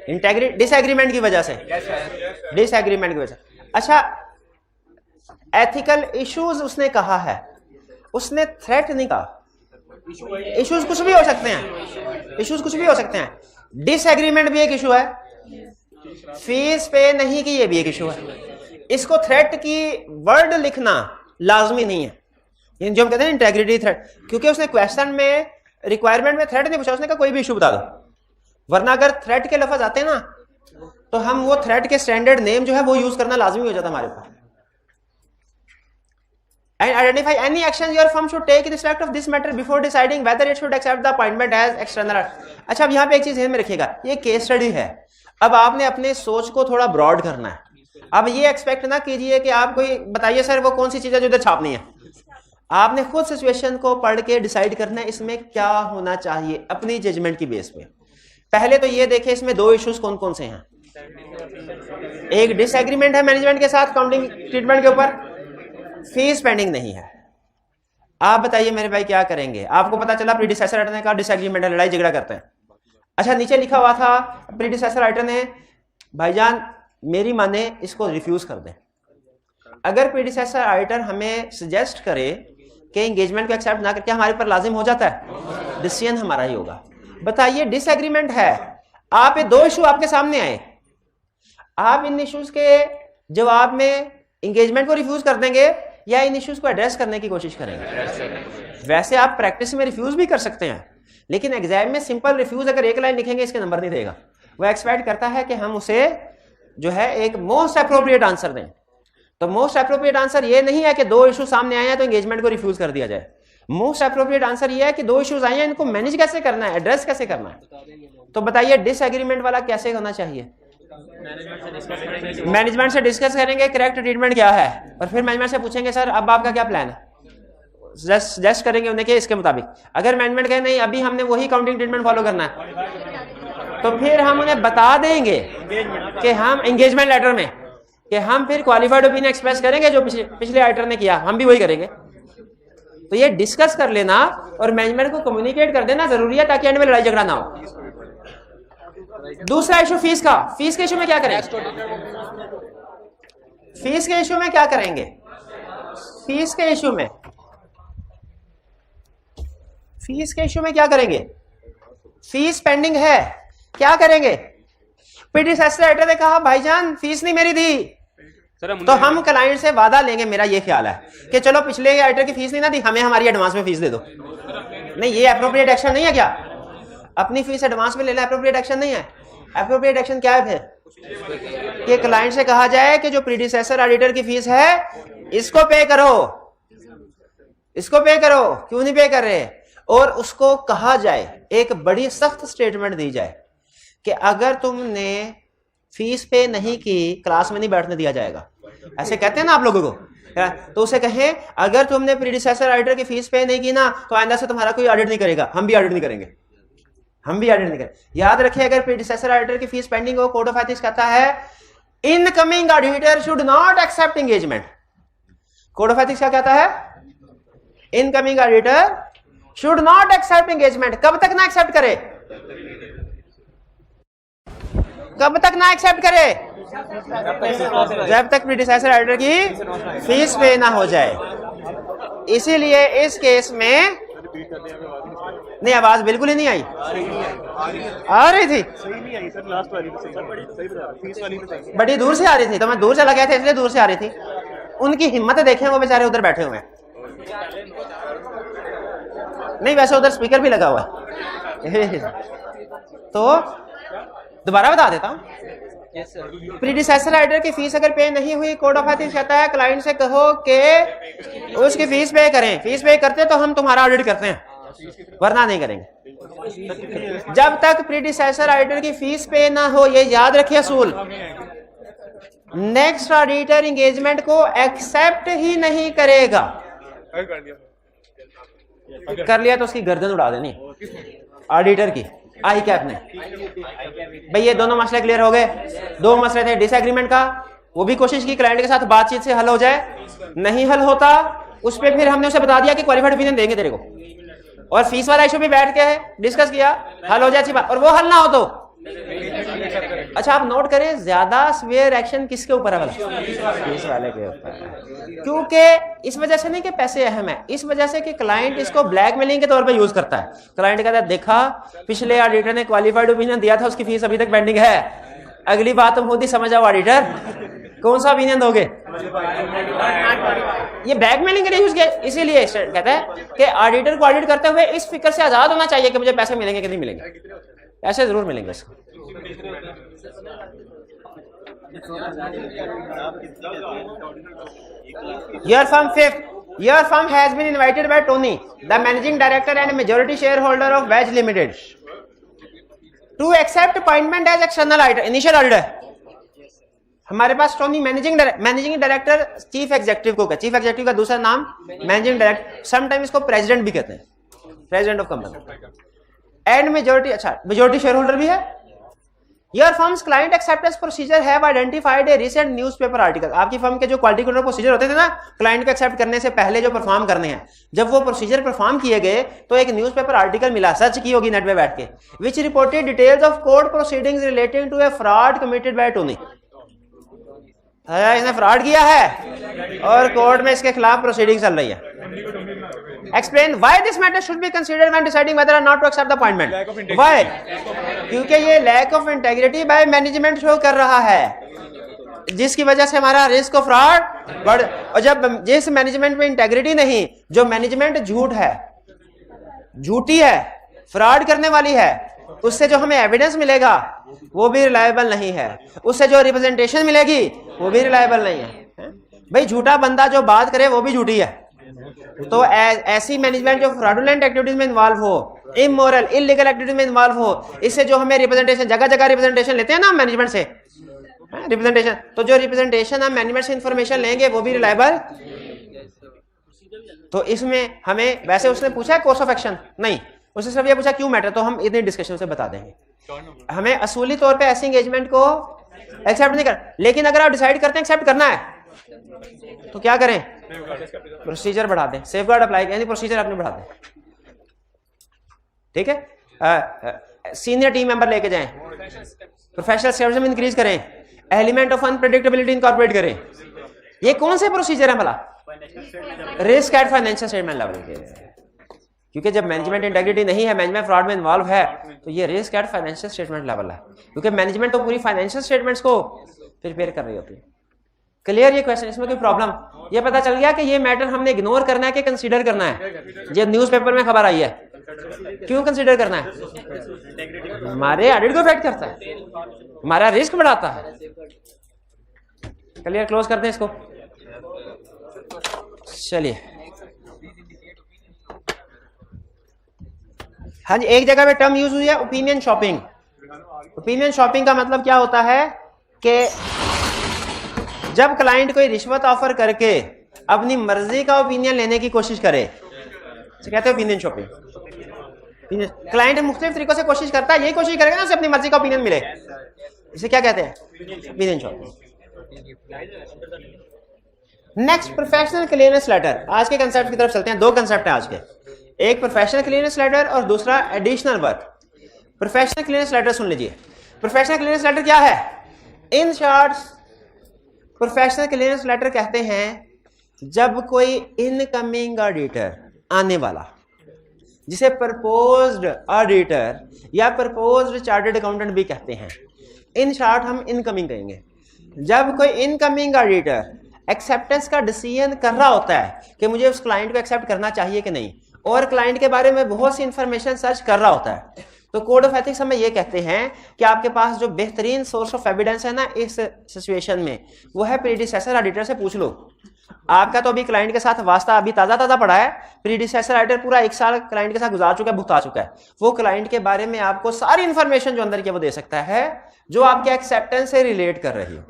इंटेग्रिटी डिसएग्रीमेंट की वजह से, डिसएग्रीमेंट की वजह से। अच्छा एथिकल इश्यूज उसने कहा है, उसने थ्रेट नहीं कहा। इश्यूज कुछ भी हो सकते हैं, इश्यूज कुछ भी हो सकते हैं। डिसएग्रीमेंट भी एक इशू है, फीस पे नहीं की ये भी एक इशू है। इसको थ्रेट की वर्ड लिखना लाजमी नहीं है, जो हम कहते हैं इंटेग्रिटी थ्रेट, क्योंकि उसने क्वेश्चन में रिक्वायरमेंट में थ्रेट नहीं पूछा, उसने कहा कोई भी इशू बता दो, वरना अगर थ्रेट के लफ्ज आते हैं ना तो हम वो थ्रेट के स्टैंडर्ड नेम जो है वो यूज करना लाजमी हो जाता हमारे पास। And identify any actions your firm should take in respect of this matter before deciding whether it should accept the appointment as external। अच्छा अब यहाँ पे एक चीज ध्यान में रखिएगा, ये केस स्टडी है, अब आपने अपने सोच को थोड़ा ब्रॉड करना है। अब ये एक्सपेक्ट ना कीजिए कि आप कोई बताइए सर वो कौन सी चीज है जो इधर छापनी है, आपने खुद सिचुएशन को पढ़ के डिसाइड करना है इसमें क्या होना चाहिए अपनी जजमेंट की बेस पे। पहले तो ये देखें इसमें 2 इश्यूज कौन कौन से हैं। एक डिसएग्रीमेंट है मैनेजमेंट के साथ अकाउंटिंग ट्रीटमेंट के ऊपर, फीस पेंडिंग नहीं है। आप बताइए मेरे भाई क्या करेंगे? आपको पता चला प्रीडिसेसर ऑडिटर ने कहा डिसएग्रीमेंट है, लड़ाई झगड़ा करते हैं। अच्छा नीचे लिखा हुआ था प्रीडिसेसर ऑडिटर ने भाईजान मेरी माने इसको रिफ्यूज कर दें। अगर प्रीडिसेसर ऑडिटर हमें सजेस्ट करे कि एंगेजमेंट को एक्सेप्ट ना करके हमारे पर लाजिम हो जाता है, डिसीजन हमारा ही होगा। बताइए डिसएग्रीमेंट है, आप ये 2 इशू आपके सामने आए, आप इन इश्यूज के जवाब में एंगेजमेंट को रिफ्यूज कर देंगे या इन इश्यूज को एड्रेस करने की कोशिश करेंगे? वैसे आप प्रैक्टिस में रिफ्यूज भी कर सकते हैं, लेकिन एग्जाम में सिंपल रिफ्यूज अगर 1 लाइन लिखेंगे इसके नंबर नहीं देगा। वो एक्सपेक्ट करता है कि हम उसे जो है एक मोस्ट अप्रोप्रिएट आंसर दें। तो मोस्ट अप्रोप्रिएट आंसर ये नहीं है कि 2 इशू सामने आए हैं तो एंगेजमेंट को रिफ्यूज कर दिया जाए। मोस्ट अप्रोप्रिएट आंसर ये है कि 2 इश्यूज आए हैं, इनको मैनेज कैसे करना है, एड्रेस कैसे करना है। तो बताइए डिसएग्रीमेंट वाला कैसे होना चाहिए? मैनेजमेंट से डिस्कस करेंगे करेक्ट ट्रीटमेंट क्या है, और फिर मैनेजमेंट से पूछेंगे सर अब आपका क्या प्लान है, सजेस्ट करेंगे उन्हें कि इसके मुताबिक। अगर मैनेजमेंट कहे नहीं अभी हमने वही काउंटिंग ट्रीटमेंट फॉलो करना है, तो फिर हम उन्हें बता देंगे कि हम एंगेजमेंट लेटर में कि हम फिर क्वालिफाइड ओपिनियन एक्सप्रेस करेंगे जो पिछले ऑडिटर ने किया, हम भी वही करेंगे। तो ये डिस्कस कर लेना और मैनेजमेंट को कम्युनिकेट कर देना जरूरी है ताकि एंड में लड़ाई झगड़ा ना हो। दूसरा इशू फीस का, फीस के इशू में क्या करेंगे? फीस के इशू में क्या करेंगे? फीस के इशू में फीस के इश्यू में क्या करेंगे? फीस पेंडिंग है, क्या करेंगे? प्रीडिसेसर राइटर ने कहा भाईजान फीस नहीं मेरी दी, तो हम क्लाइंट से वादा लेंगे, मेरा ये ख्याल है कि चलो पिछले राइटर की फीस नहीं ना दी, हमें हमारी एडवांस में फीस दे दो। नहीं, ये अप्रोप्रिएट एक्शन नहीं है क्या? अपनी फीस एडवांस में लेना अप्रोप्रिएट एक्शन नहीं है। अप्रोप्रिएट एक्शन क्या है फिर? कि क्लाइंट से कहा जाए कि जो प्रीडिसेसर ऑडिटर की फीस है इसको पे करो, इसको पे करो, क्यों नहीं पे कर रहे? और उसको कहा जाए, एक बड़ी सख्त स्टेटमेंट दी जाए कि अगर तुमने फीस पे नहीं की क्लास में नहीं बैठने दिया जाएगा। ऐसे कहते हैं ना आप लोगों को, तो उसे कहें अगर तुमने प्रीडिसेसर ऑडिटर की फीस पे नहीं की ना तो आइंदा से तुम्हारा कोई ऑडिट नहीं करेगा, हम भी ऑडिट नहीं करेंगे, हम भी ऑडिट नहीं करेंगे। याद रखिए, अगर प्रीडिसेसर ऑडिटर की फीस पेंडिंग हो, कोड ऑफ एथिक्स कहता है incoming auditor should not accept engagement. Code of ethics क्या कहता है? Incoming auditor should not accept engagement. कब तक ना एक्सेप्ट करे? कब तक ना एक्सेप्ट करे? जब तक प्रीडिसेसर ऑडिटर की फीस पे ना हो जाए। इसीलिए इस केस में नहीं, आवाज बिल्कुल ही नहीं आई, आ रही थी बड़ी दूर से आ रही थी, तो मैं दूर चला गया था इसलिए दूर से आ रही थी। उनकी हिम्मत देखें, वो बेचारे उधर बैठे हुए हैं। नहीं, वैसे उधर स्पीकर भी लगा हुआ है। तो दोबारा बता देता हूं, प्रीडिसेसर ऑडिटर की फीस अगर पे नहीं हुई, कोड ऑफ एथिक्स कहता है क्लाइंट से कहो कि उसकी फीस पे करें, फीस पे करते तो हम तुम्हारा ऑडिट करते हैं, वरना नहीं करेंगे। जब तक प्रीडिसेसर ऑडिटर की फीस पे ना हो, ये याद रखिए असूल, नेक्स्ट ऑडिटर एंगेजमेंट को एक्सेप्ट ही नहीं करेगा। कर लिया तो उसकी गर्दन उड़ा देनी ऑडिटर की, आई कैप ने। भाई ये दोनों मसले क्लियर हो गए। दो मसले थे डिसएग्रीमेंट का, वो भी कोशिश की क्लाइंट के साथ बातचीत से हल हो जाए, नहीं हल होता उस पर फिर हमने उसे बता दिया कि क्वालिफाइड ओपिनियन देंगे तेरे को, और फीस वाला इशू भी बैठ के डिस्कस किया, हल हो जाए अच्छी बात। और वो हल ना हो तो अच्छा, आप नोट करें ज्यादा स्वेयर एक्शन किसके ऊपर है? फीस वाले के ऊपर। क्योंकि इस वजह से नहीं कि पैसे अहम है, इस वजह से कि क्लाइंट इसको ब्लैकमेलिंग के तौर पे यूज करता है। क्लाइंट कहता है देखा पिछले ऑडिटर ने क्वालिफाइड ओपिनियन दिया था, उसकी फीस अभी तक पेंडिंग है, अगली बात तुम खुद ही समझ आओ ऑडिटर, कौन सा ओपिनियन दोगे? ये ब्लैकमेलिंग के लिए यूज किया। इसीलिए कहता है कि ऑडिटर को ऑडिट करते हुए इस फिक्र से आजाद होना चाहिए कि मुझे पैसे मिलेंगे कि नहीं मिलेंगे। ऐसे जरूर मिलेंगे इसको। Your firm fifth, your firm has been invited by Tony, the managing director and majority shareholder of Wedge Limited, to accept appointment as external auditor, initial auditor। हमारे पास Tony managing director chief executive को, chief executive का दूसरा नाम managing director, sometime इसको president भी कहते हैं, president of company, and majority, अच्छा मेजोरिटी शेयर होल्डर भी है। Your firm's client acceptance procedure have identified a recent newspaper article। आपकी फर्म के जो क्वालिटी कंट्रोल प्रोसीजर होते थे ना, क्लाइंट को एक्सेप्ट करने से पहले जो परफॉर्म करने हैं, जब वो प्रोसीजर परफॉर्म किए गए तो एक न्यूज़पेपर आर्टिकल मिला, सर्च की होगी नेट पे बैठ के, which reported details of court proceedings relating to a fraud committed by Tony. इसने फ्रॉड किया है और कोर्ट में इसके खिलाफ प्रोसीडिंग चल रही है। Explain why this matter should be considered when deciding whether or not to accept the appointment. Why? क्योंकि ये lack of integrity by management show कर रहा है, जिसकी वजह से हमारा रिस्क ऑफ फ्रॉड बढ़। और जब जिस मैनेजमेंट में इंटेग्रिटी नहीं, जो मैनेजमेंट झूठ है, झूठी है, फ्रॉड करने वाली है, उससे जो हमें एविडेंस मिलेगा वो भी रिलायबल नहीं है, उससे जो रिप्रेजेंटेशन मिलेगी वो भी रिलायबल नहीं है। भाई झूठा बंदा जो बात करे वो भी झूठी है। तो ऐसी मैनेजमेंट जो फ्रॉडुलेंट एक्टिविटीज में इन्वॉल्व हो, इमोरल इलीगल एक्टिविटीज में इन्वॉल्व हो, इससे जो हमें रिप्रेजेंटेशन, जगह जगह रिप्रेजेंटेशन लेते हैं ना मैनेजमेंट से, रिप्रेजेंटेशन, तो जो रिप्रेजेंटेशन हम मैनेजमेंट से इंफॉर्मेशन लेंगे वो भी रिलायबल। तो इसमें हमें, वैसे उसने पूछा कोर्स ऑफ एक्शन नहीं, उसने सिर्फ ये पूछा क्यों मैटर, तो हम इतनी डिस्कशन से बता देंगे। हमें असूली तौर पे ऐसी एंगेजमेंट को एक्सेप्ट नहीं कर, लेकिन अगर आप डिसाइड करते हैं एक्सेप्ट करना है तो क्या करें? प्रोसीजर बढ़ा दें, सेफगार्ड अप्लाई यानी प्रोसीजर आपने बढ़ा दें, ठीक है। सीनियर टीम मेंबर लेके जाएं, प्रोफेशनल सर्विस इंक्रीज करें, एलिमेंट ऑफ अनप्रेडिक्टेबिलिटी इनकॉर्पोरेट करें। ये कौन से प्रोसीजर है भला? Risk at financial statement level के। क्योंकि जब मैनेजमेंट इंटेग्रिटी नहीं है, मैनेजमेंट फ्रॉड में इन्वॉल्व है, तो ये risk at financial statement level है, क्योंकि मैनेजमेंट तो पूरी फाइनेंशियल स्टेटमेंट्स को प्रिपेयर कर रही होती है। क्लियर ये क्वेश्चन? इसमें कोई प्रॉब्लम? ये पता चल गया कि ये मैटर हमने इग्नोर करना है कि कंसीडर करना है? ये न्यूज़पेपर में खबर आई है, क्यों कंसीडर करना है? हमारे ऑडिट को इफेक्ट करता है, हमारा रिस्क बढ़ाता है। क्लियर? क्लोज करते हैं इसको। चलिए, हाँ जी, एक जगह पे टर्म यूज हुई है ओपिनियन शॉपिंग। ओपिनियन शॉपिंग का मतलब क्या होता है कि जब क्लाइंट कोई रिश्वत ऑफर करके अपनी मर्जी का ओपिनियन लेने की कोशिश करे, तो कहते हैं ओपिनियन शॉपिंग। क्लाइंट मुख्तलिफ तरीकों से कोशिश करता है, यही कोशिश करेगा ना उसे अपनी मर्जी का ओपिनियन मिले, इसे क्या कहते हैं? Opinion shopping. Next, professional clearance letter. आज के कंसेप्ट की तरफ चलते हैं। दो कंसेप्ट है आज के, एक प्रोफेशनल क्लियरेंस लेटर और दूसरा additional work. Professional clearance letter सुन लीजिए। प्रोफेशनल क्लियरेंस लेटर क्या है? In short, professional clearance letter कहते हैं जब कोई इनकमिंग ऑडिटर आने वाला, जिसे प्रपोज्ड ऑडिटर या प्रपोज्ड चार्टर्ड अकाउंटेंट भी कहते हैं, इन शॉर्ट हम इनकमिंग कहेंगे, जब कोई इनकमिंग ऑडिटर एक्सेप्टेंस का डिसीजन कर रहा होता है कि मुझे उस क्लाइंट को एक्सेप्ट करना चाहिए कि नहीं, और क्लाइंट के बारे में बहुत सी इंफॉर्मेशन सर्च कर रहा होता है, तो कोड ऑफ एथिक्स हमें ये कहते हैं कि आपके पास जो बेहतरीन सोर्स ऑफ एविडेंस है ना इस सिचुएशन में, वो है प्रीडिसेसर ऑडिटर से पूछ लो। आपका तो अभी क्लाइंट के साथ वास्ता अभी ताजा पड़ा है, प्रीडिसेसर ऑडिटर पूरा 1 साल क्लाइंट के साथ गुजार चुका है, भुगता चुका है, वो क्लाइंट के बारे में आपको सारी इंफॉर्मेशन जो अंदर की वो दे सकता है, जो आपके एक्सेप्टेंस से रिलेट कर रही हो,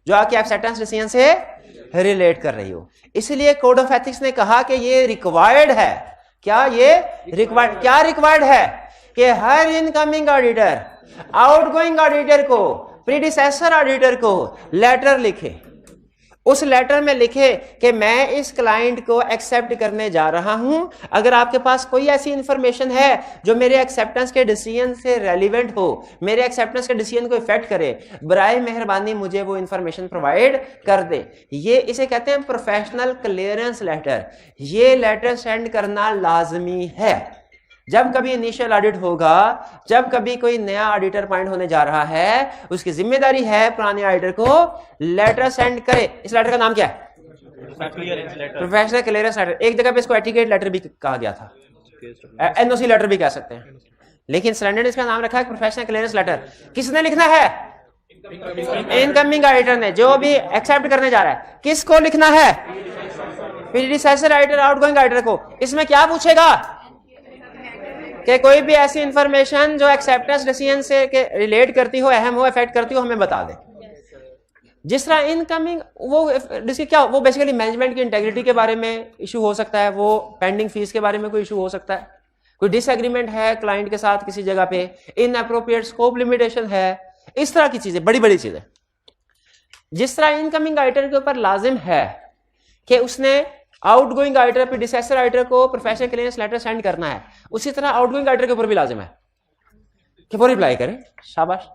जो आपके एक्सेप्टेंस डिसीजन से रिलेट कर रही हो। इसलिए कोड ऑफ एथिक्स ने कहा कि ये रिक्वायर्ड है। क्या ये रिक्वायर्ड है कि हर इनकमिंग ऑडिटर आउटगोइंग ऑडिटर को, प्रीडिसेसर ऑडिटर को लेटर लिखे, उस लेटर में लिखे कि मैं इस क्लाइंट को एक्सेप्ट करने जा रहा हूं, अगर आपके पास कोई ऐसी इंफॉर्मेशन है जो मेरे एक्सेप्टेंस के डिसीजन से रेलिवेंट हो, मेरे एक्सेप्टेंस के डिसीजन को इफेक्ट करे, बराए मेहरबानी मुझे वो इंफॉर्मेशन प्रोवाइड कर दे। ये इसे कहते हैं प्रोफेशनल क्लियरेंस लेटर। ये लेटर सेंड करना लाजमी है। जब कभी इनिशियल ऑडिट होगा, जब कभी कोई नया ऑडिटर अपॉइंट होने जा रहा है, उसकी जिम्मेदारी है पुराने ऑडिटर को लेटर सेंड करे। इस लेटर का नाम क्या है? Professional clearance letter. एक जगह पे इसको एटिकेट लेटर भी कहा गया था, एनओसी लेटर भी कह सकते हैं, लेकिन स्टैंडर्ड इसका नाम रखा है प्रोफेशनल क्लियरेंस लेटर। किसने लिखना है? इनकमिंग ऑडिटर ने, जो भी एक्सेप्ट करने जा रहा है। किसको लिखना है? प्रीडिसेसर ऑडिटर, आउटगोइंग ऑडिटर को। इसमें क्या पूछेगा कि कोई भी ऐसी इंफॉर्मेशन जो एक्सेप्टेंस डिसीजन से रिलेट करती हो, अहम हो, इफेक्ट करती हो, हमें बता दे। जिस तरह इनकमिंग वो बेसिकली मैनेजमेंट की इंटेग्रिटी के बारे में इशू हो सकता है, वो पेंडिंग फीस के बारे में कोई इशू हो सकता है, कोई डिसएग्रीमेंट है क्लाइंट के साथ किसी जगह पे, इनअप्रोप्रिएट स्कोप लिमिटेशन है, इस तरह की चीजें, बड़ी बड़ी चीजें। जिस तरह इनकमिंग ऑडिटर के ऊपर लाजिम है कि उसने आउटगोइंग ऑडिटर, प्रीडिसेसर ऑडिटर को प्रोफेशनल क्लियरेंस लेटर सेंड करना है, उसी तरह आउटगोइंग ऑडिटर के ऊपर भी लाजिम है कि वो रिप्लाई करे। शाबाश,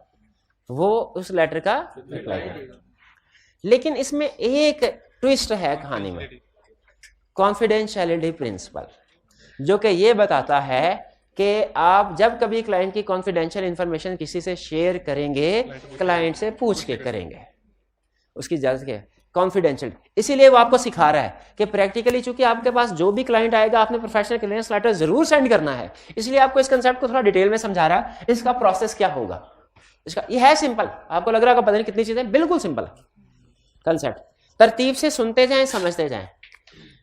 वो उस लेटर का रिप्लाई करे। लेकिन इसमें एक ट्विस्ट है कहानी में, कॉन्फिडेंशियलिटी प्रिंसिपल, जो कि ये बताता है कि आप जब कभी क्लाइंट की कॉन्फिडेंशियल इंफॉर्मेशन किसी से शेयर करेंगे, क्लाइंट से पूछ के करेंगे, उसकी इजाजत के, कॉन्फिडेंशियल। इसीलिए वो आपको सिखा रहा है कि प्रैक्टिकली चूंकि आपके पास जो भी क्लाइंट आएगा आपने प्रोफेशनल क्लियरेंस लेटर जरूर सेंड करना है, इसलिए आपको इस कंसेप्ट को थोड़ा डिटेल में समझा रहा है। इसका प्रोसेस क्या होगा, इसका ये है सिंपल। आपको लग रहा है पता नहीं कितनी चीजें, बिल्कुल सिंपल कंसेप्ट। तरतीब से सुनते जाएं, समझते जाएं।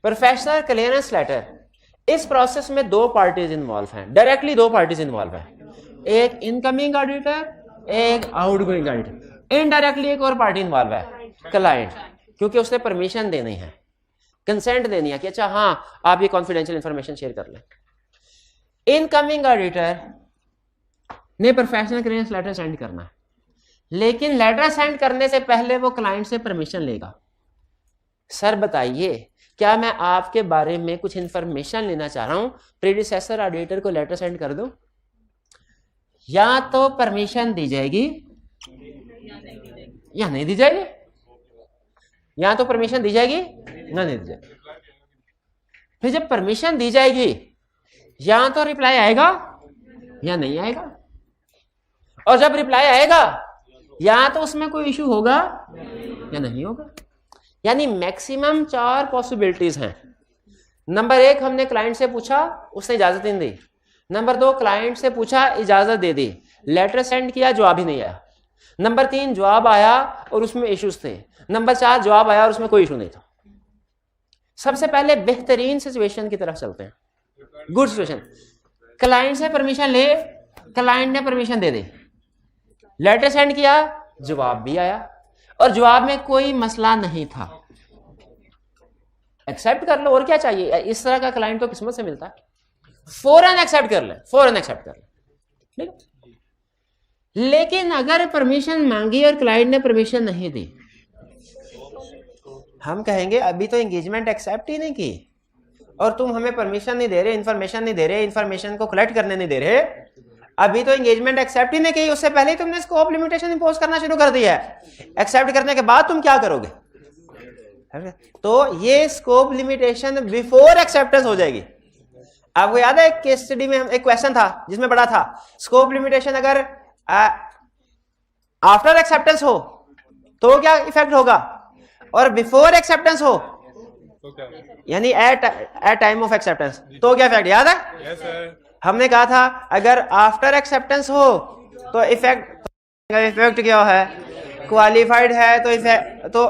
प्रोफेशनल क्लियरेंस लेटर, इस प्रोसेस में 2 पार्टीज इन्वॉल्व हैं, डायरेक्टली 2 पार्टीज इन्वॉल्व हैं, एक इनकमिंग ऑडिटर, एक आउटगोइंग ऑडिटर। इनडायरेक्टली एक और पार्टी इन्वॉल्व है, क्लाइंट, क्योंकि उसने परमिशन देनी है, कंसेंट देनी है कि अच्छा हाँ आप ये कॉन्फिडेंशियल इंफॉर्मेशन शेयर कर लें। इनकमिंग ऑडिटर ने प्रोफेशनल क्लियरेंस लेटर सेंड करना है, लेकिन लेटर सेंड करने से पहले वो क्लाइंट से परमिशन लेगा। सर बताइए, क्या मैं आपके बारे में कुछ इंफॉर्मेशन लेना चाह रहा हूं, प्रीडिसेसर ऑडिटर को लेटर सेंड कर दूं? या तो परमिशन दी जाएगी या नहीं दी जाएगी, या तो परमिशन दी जाएगी ना नहीं दी जाएगी। फिर जब परमिशन दी जाएगी, या तो रिप्लाई आएगा या नहीं आएगा, और जब रिप्लाई आएगा या तो उसमें कोई इशू होगा या नहीं होगा। यानी मैक्सिमम 4 पॉसिबिलिटीज हैं। नंबर 1, हमने क्लाइंट से पूछा, उसने इजाजत नहीं दी। नंबर 2, क्लाइंट से पूछा, इजाजत दे दी, लेटर सेंड किया, जवाब ही नहीं आया। नंबर 3, जवाब आया और उसमें इश्यूज थे। नंबर 4, जवाब आया और उसमें कोई इशू नहीं था। सबसे पहले बेहतरीन सिचुएशन की तरफ चलते हैं, गुड सिचुएशन। क्लाइंट से परमिशन ले, क्लाइंट ने परमिशन दे दी, लेटर सेंड किया, जवाब भी आया और जवाब में कोई मसला नहीं था। एक्सेप्ट कर लो, और क्या चाहिए। इस तरह का क्लाइंट तो किस्मत से मिलता है। फौरन एक्सेप्ट कर ले, फौरन एक्सेप्ट कर ले, ठीक है। लेकिन अगर परमिशन मांगी और क्लाइंट ने परमिशन नहीं दी, हम कहेंगे अभी तो एंगेजमेंट एक्सेप्ट ही नहीं की और तुम हमें परमिशन नहीं दे रहे, इंफॉर्मेशन नहीं दे रहे, इंफॉर्मेशन को कलेक्ट करने नहीं दे रहे, अभी तो एंगेजमेंट एक्सेप्ट ही नहीं की, उससे पहले ही तुमने स्कोप लिमिटेशन इंपोज करना शुरू कर दिया है। एक्सेप्ट करने के बाद तुम क्या करोगे? तो ये स्कोप लिमिटेशन बिफोर एक्सेप्टेंस हो जाएगी। आपको याद है केस स्टडी में एक क्वेश्चन था जिसमें बड़ा था, स्कोप लिमिटेशन अगर आफ्टर एक्सेप्टेंस हो तो क्या इफेक्ट होगा, और बिफोर एक्सेप्टेंस हो यानी एट टाइम ऑफ एक्सेप्टेंस तो क्या इफेक्ट, याद है? Yes, sir. हमने कहा था अगर आफ्टर एक्सेप्टेंस हो तो इफेक्ट क्या है, क्वालिफाइड है तो इफेक्ट, तो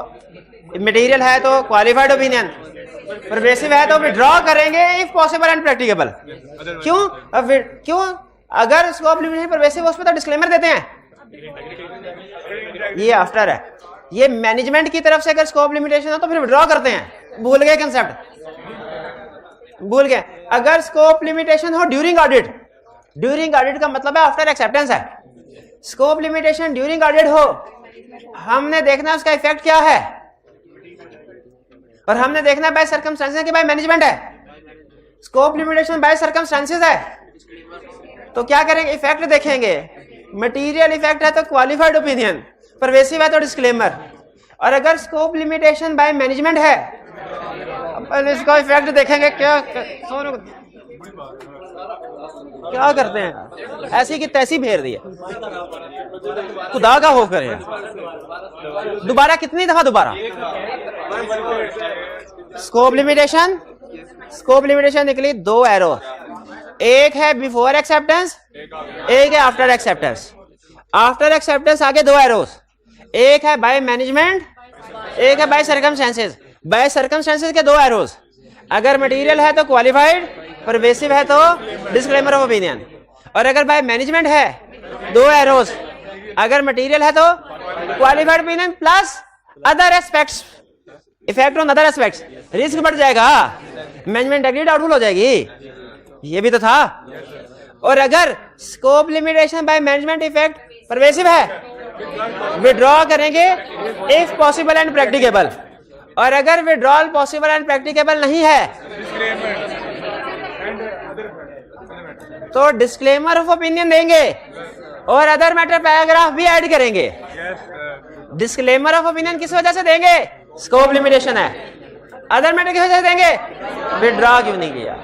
मटेरियल है तो क्वालिफाइड ओपिनियन, परवेसिव है तो विड्रॉ करेंगे इफ पॉसिबल एंड प्रैक्टिकेबल। क्यों? अगर स्कोप लिमिटेशन परवेसिव उस पर तो डिस्क्लेमर देते हैं, ये आफ्टर है। ये मैनेजमेंट की तरफ से अगर स्कोप लिमिटेशन हो तो फिर विड्रॉ करते हैं। भूल गए कंसेप्ट, भूल गए। अगर स्कोप लिमिटेशन हो ड्यूरिंग ऑडिट, ड्यूरिंग ऑडिट का मतलब है आफ्टर एक्सेप्टेंस है। स्कोप लिमिटेशन ड्यूरिंग ऑडिट हो, हमने देखना उसका इफेक्ट क्या है, और हमने देखना बाय सर्कमस्टेंसेस कि बाय मैनेजमेंट है। स्कोप लिमिटेशन बाय सर्कमस्टेंसेस है तो क्या करेंगे, इफेक्ट देखेंगे। मटेरियल इफेक्ट है तो क्वालिफाइड ओपिनियन, परवेसिव है तो डिस्क्लेमर। और अगर स्कोप लिमिटेशन बाय मैनेजमेंट है, अपन इसका इफेक्ट देखेंगे। क्या करते हैं, ऐसी की तैसी फेर दी है, खुदा का हो करे। दोबारा कितनी दफा दोबारा स्कोप लिमिटेशन, स्कोप लिमिटेशन निकली 2 एरो, एक है बिफोर एक्सेप्टेंस, एक है आफ्टर एक्सेप्टेंस। आफ्टर एक्सेप्टेंस आगे 2 एरोस, एक है बाय मैनेजमेंट, एक है बाय सर्कमस्टेंसेस। बाय सर्कमस्टेंसेस के 2 एरोस, अगर मटेरियल है तो क्वालिफाइड, परवेसिव है तो डिस्क्लेमर ऑफ ओपिनियन। और अगर बाय मैनेजमेंट है 2 एरोस, अगर मटेरियल है तो qualified opinion plus other aspects, effect on other aspects. Risk बढ़ जाएगा, मैनेजमेंट इंटीग्रिटी डाउटफुल हो जाएगी, ये भी तो था। और अगर scope limitation by management effect pervasive है, विड्रॉ करेंगे इफ पॉसिबल एंड प्रैक्टिकेबल। और अगर विड्रॉल पॉसिबल एंड प्रैक्टिकेबल नहीं है तो डिस्क्लेमर ऑफ ओपिनियन देंगे और अदर मैटर पैराग्राफ भी ऐड करेंगे। डिस्क्लेमर ऑफ ओपिनियन किस वजह से देंगे, स्कोप लिमिटेशन है। अदर मैटर किस वजह से देंगे, विड्रॉ क्यों नहीं किया।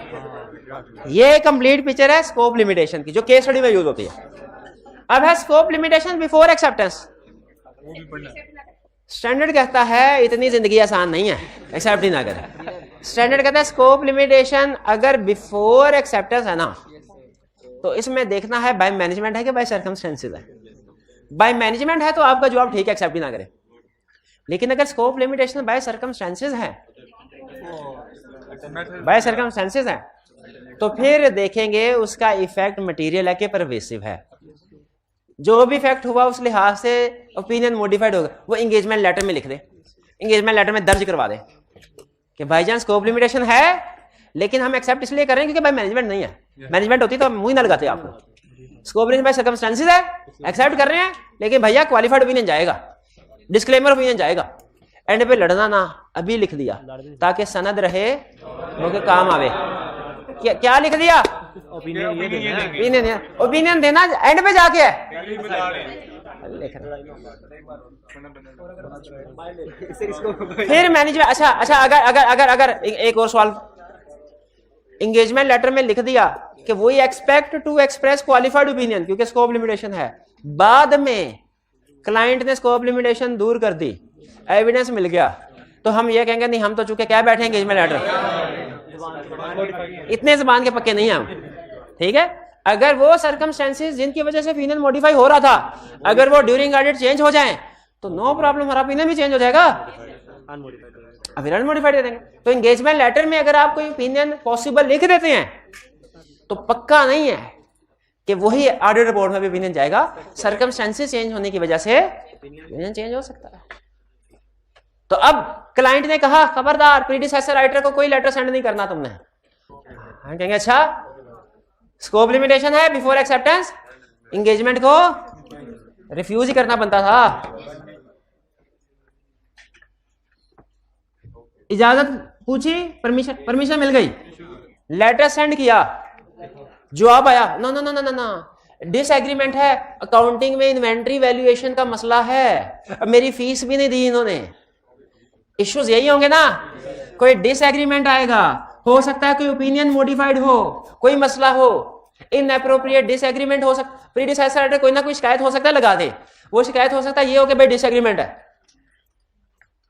ये कंप्लीट पिक्चर है स्कोप लिमिटेशन की जो केस स्टडी में यूज होती है। अब है scope limitation before acceptance. Standard कहता है इतनी जिंदगी आसान नहीं है, एक्सेप्ट ही ना करें। स्टैंडर्ड कहता है स्कोप लिमिटेशन अगर बिफोर एक्सेप्टेंस है ना तो इसमें देखना है बाय मैनेजमेंट है कि बाय सर्कमस्टेंसेस है। बाय मैनेजमेंट है तो आपका जवाब ठीक है, एक्सेप्ट ही ना करें। लेकिन अगर स्कोप लिमिटेशन बाय सर्कमस्टेंसेस है, बाय सर्कमस्टेंसेस है तो फिर देखेंगे उसका इफेक्ट मटेरियल है कि परवेसिव है। जो भी इफेक्ट हुआ उस लिहाज से ओपिनियन मॉडिफाइड होगा, वो एंगेजमेंट लेटर में लिख दे, एंगेजमेंट लेटर में दर्ज करवा दे कि भाईजान स्कोप लिमिटेशन है लेकिन हम एक्सेप्ट इसलिए कर रहे हैं क्योंकि भाई मैनेजमेंट नहीं है। मैनेजमेंट होती तो हम मुंह ही ना लगाते आपको। स्कोप लिमिटेशन बाय सर्कमस्टेंसेस है, एक्सेप्ट कर रहे हैं लेकिन भैया क्वालिफाइड ओपिनियन जाएगा, डिस्क्लेमर ओपिनियन जाएगा। एंड पे लड़ना ना, अभी लिख दिया ताकि सनद रहे, वो काम आवे। क्या लिख दिया, ओपिनियन देना एंड पे जाके है। फिर मैनेजमेंट, अच्छा अगर एक और सवाल, एंगेजमेंट लेटर में लिख दिया कि वही expect to express qualified opinion, क्योंकि स्कोप लिमिटेशन है। बाद में क्लाइंट ने स्कोप लिमिटेशन दूर कर दी, एविडेंस मिल गया, तो हम ये कहेंगे नहीं हम तो चूंकि क्या बैठे एंगेजमेंट लेटर, इतने ज़बान के पक्के नहीं हम, ठीक है। अगर वो सर्कमस्टेंसेस जिनकी वजह से ओपिनियन मॉडिफाई हो रहा था, अगर वो ड्यूरिंग ऑडिट चेंज हो जाएं तो नो प्रॉब्लम, हमारा ओपिनियन भी चेंज हो जाएगा, अभी अनमॉडिफाइड दे देंगे। तो एंगेजमेंट लेटर में अगर आप कोई ओपिनियन पॉसिबल लिख देते हैं तो पक्का नहीं है कि वही ऑडिट रिपोर्ट में भी ओपिनियन जाएगा, सर्कमस्टेंसेस चेंज होने की वजह से ओपिनियन चेंज हो सकता है। तो अब क्लाइंट ने कहा खबरदार प्रीडिसेसर राइटर को कोई लेटर सेंड नहीं करना तुमने, हम कहेंगे अच्छा स्कोप लिमिटेशन है, बिफोर एक्सेप्टेंस एंगेजमेंट को रिफ्यूज ही करना बनता था। इजाजत पूछी, परमिशन मिल गई, लेटर सेंड किया, जवाब आया no no no no no, disagreement है, अकाउंटिंग में इन्वेंट्री वैल्यूएशन का मसला है, अब मेरी फीस भी नहीं दी इन्होंने। इश्यूज यही होंगे ना, कोई डिसएग्रीमेंट आएगा, हो सकता है कोई ओपिनियन मॉडिफाइड हो, कोई मसला हो, इनएप्रोप्रिएट डिसएग्रीमेंट हो सकता, प्रीडिसेसर कोई ना कोई शिकायत हो सकता है लगा दे, वो शिकायत हो सकता है ये हो कि भाई डिसएग्रीमेंट है,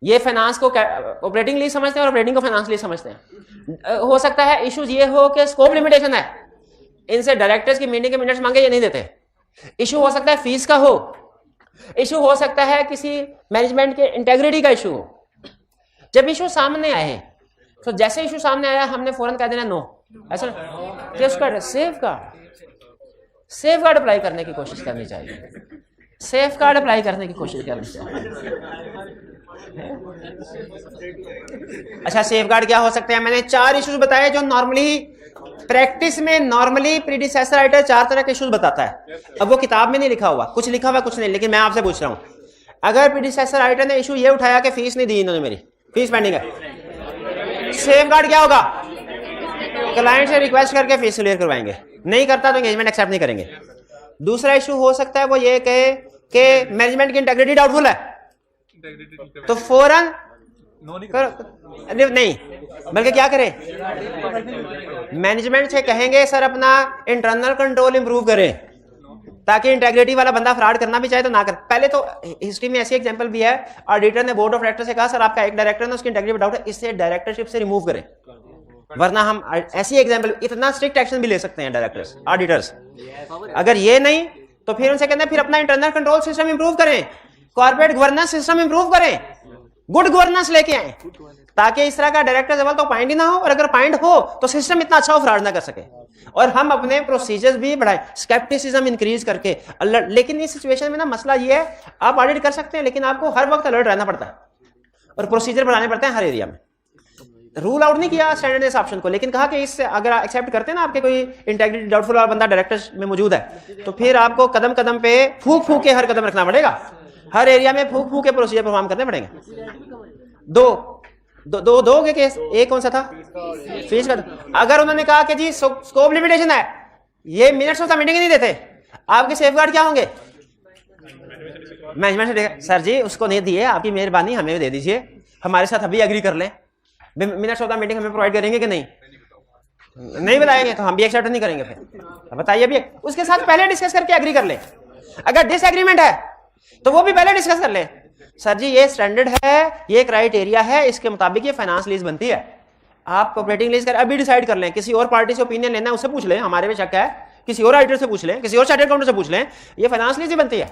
ये फाइनेंस को ऑपरेटिंग लीज समझते हैं और ऑपरेटिंग को फाइनेंस लीज समझते हैं। हो सकता है इश्यूज ये हो कि स्कोप लिमिटेशन है, इनसे डायरेक्टर्स की मीटिंग के मिनट्स मांगे ये नहीं देते। इशू हो सकता है फीस का हो, इशू हो सकता है किसी मैनेजमेंट के इंटेग्रिटी का इशू हो। जब इशू सामने आए तो जैसे इशू सामने आया हमने फौरन कह देना नो, ऐसा सेफ गार्ड अप्लाई करने की कोशिश करनी चाहिए, सेफ गार्ड अप्लाई करने की कोशिश करनी चाहिए। अच्छा सेफ गार्ड क्या हो सकते हैं, मैंने 4 इश्यूज बताए जो नॉर्मली प्रैक्टिस में नॉर्मली प्रीडिसेसर राइटर 4 तरह के इश्यूज बताता है। अब वो किताब में नहीं लिखा हुआ, कुछ लिखा हुआ कुछ नहीं, लेकिन मैं आपसे पूछ रहा हूं अगर प्रीडिसेसर राइटर ने इशू ये उठाया कि फीस नहीं दी इन्होंने, मेरी फीस पेंडिंग है, सेफ गार्ड क्या होगा, क्लाइंट से रिक्वेस्ट करके फीस क्लियर करवाएंगे, नहीं करता तो एंगेजमेंट एक्सेप्ट नहीं करेंगे। दूसरा इशू हो सकता है वो ये कहे कि मैनेजमेंट की इंटेग्रिटी डाउटफुल है, तो फौरन नहीं बल्कि क्या करें, मैनेजमेंट से कहेंगे सर अपना इंटरनल कंट्रोल इंप्रूव करें, ताकि इंटेग्रिटी वाला बंदा फ्रॉड करना भी चाहे तो ना कर। पहले तो हिस्ट्री में ऐसी एग्जांपल भी है, ऑडिटर ने बोर्ड ऑफ डायरेक्टर से कहा सर आपका एक डायरेक्टर है उसकी इंटेग्रिटी डाउट है, इससे डायरेक्टरशिप से रिमूव करें, वरना हम ऐसी एग्जांपल इतना स्ट्रिक्ट एक्शन भी ले सकते हैं डायरेक्टर्स ऑडिटर्स। अगर ये नहीं तो फिर उनसे कहते हैं फिर अपना इंटरनल कंट्रोल सिस्टम इंप्रूव करें, कॉर्पोरेट गवर्नेंस सिस्टम इंप्रूव करें, गुड गवर्नेंस लेके आए, ताकि इस तरह का डायरेक्टर लेवल तो पॉइंट ही ना हो, और अगर पॉइंट हो तो सिस्टम इतना अच्छा हो फ्रॉड ना कर सके, और हम अपने प्रोसीजर्स भी बढ़ाएं, स्केप्टिसिज्म इंक्रीज करके अलर्ट। लेकिन इस सिचुएशन में ना मसला ये है आप ऑडिट कर सकते हैं लेकिन आपको हर वक्त अलर्ट रहना पड़ता है और प्रोसीजर बढ़ाने पड़ते हैं हर एरिया में। रूल आउट नहीं किया स्टैंडर्ड ऑप्शन को, लेकिन कहा कि इससे अगर एक्सेप्ट करते हैं ना आपके कोई इंटेग्रिटी डाउटफुल वाला बंदा डायरेक्टर में मौजूद है तो फिर आपको कदम कदम पे फूक फूक के हर कदम रखना पड़ेगा, हर एरिया में फूक फूक के प्रोसीजर परफॉर्म करने पड़ेंगे। दो के केस, एक कौन सा था, फीस का। अगर उन्होंने कहा कि जी स्कोप लिमिटेशन है, ये मिनट्स ऑफ द मीटिंग नहीं देते, आपके सेफगार्ड क्या होंगे, मैनेजमेंट से देगा सर जी उसको नहीं दिए, आपकी मेहरबानी हमें भी दे दीजिए, हमारे साथ अभी एग्री कर लें, मिनट्स ऑफ द मीटिंग हमें प्रोवाइड करेंगे कि नहीं, नहीं बताएंगे तो हम भी एक्सेप्ट नहीं करेंगे। फिर बताइए अभी उसके साथ पहले डिस्कस करके एग्री कर ले, अगर डिसएग्रीमेंट है तो वो भी पहले डिस्कस कर ले, सर जी ये स्टैंडर्ड है, ये क्राइटेरिया है, इसके मुताबिक ये फाइनेंस लीज बनती है, आप ऑपरेटिंग लीज कर अभी डिसाइड कर लें, किसी और पार्टी से ओपिनियन लेना है उससे पूछ लें, हमारे में शक है, किसी और राइटर से पूछ लें, किसी और चार्टर्ड अकाउंटेंट से पूछ लें, ये फाइनेंस लीज ही बनती है।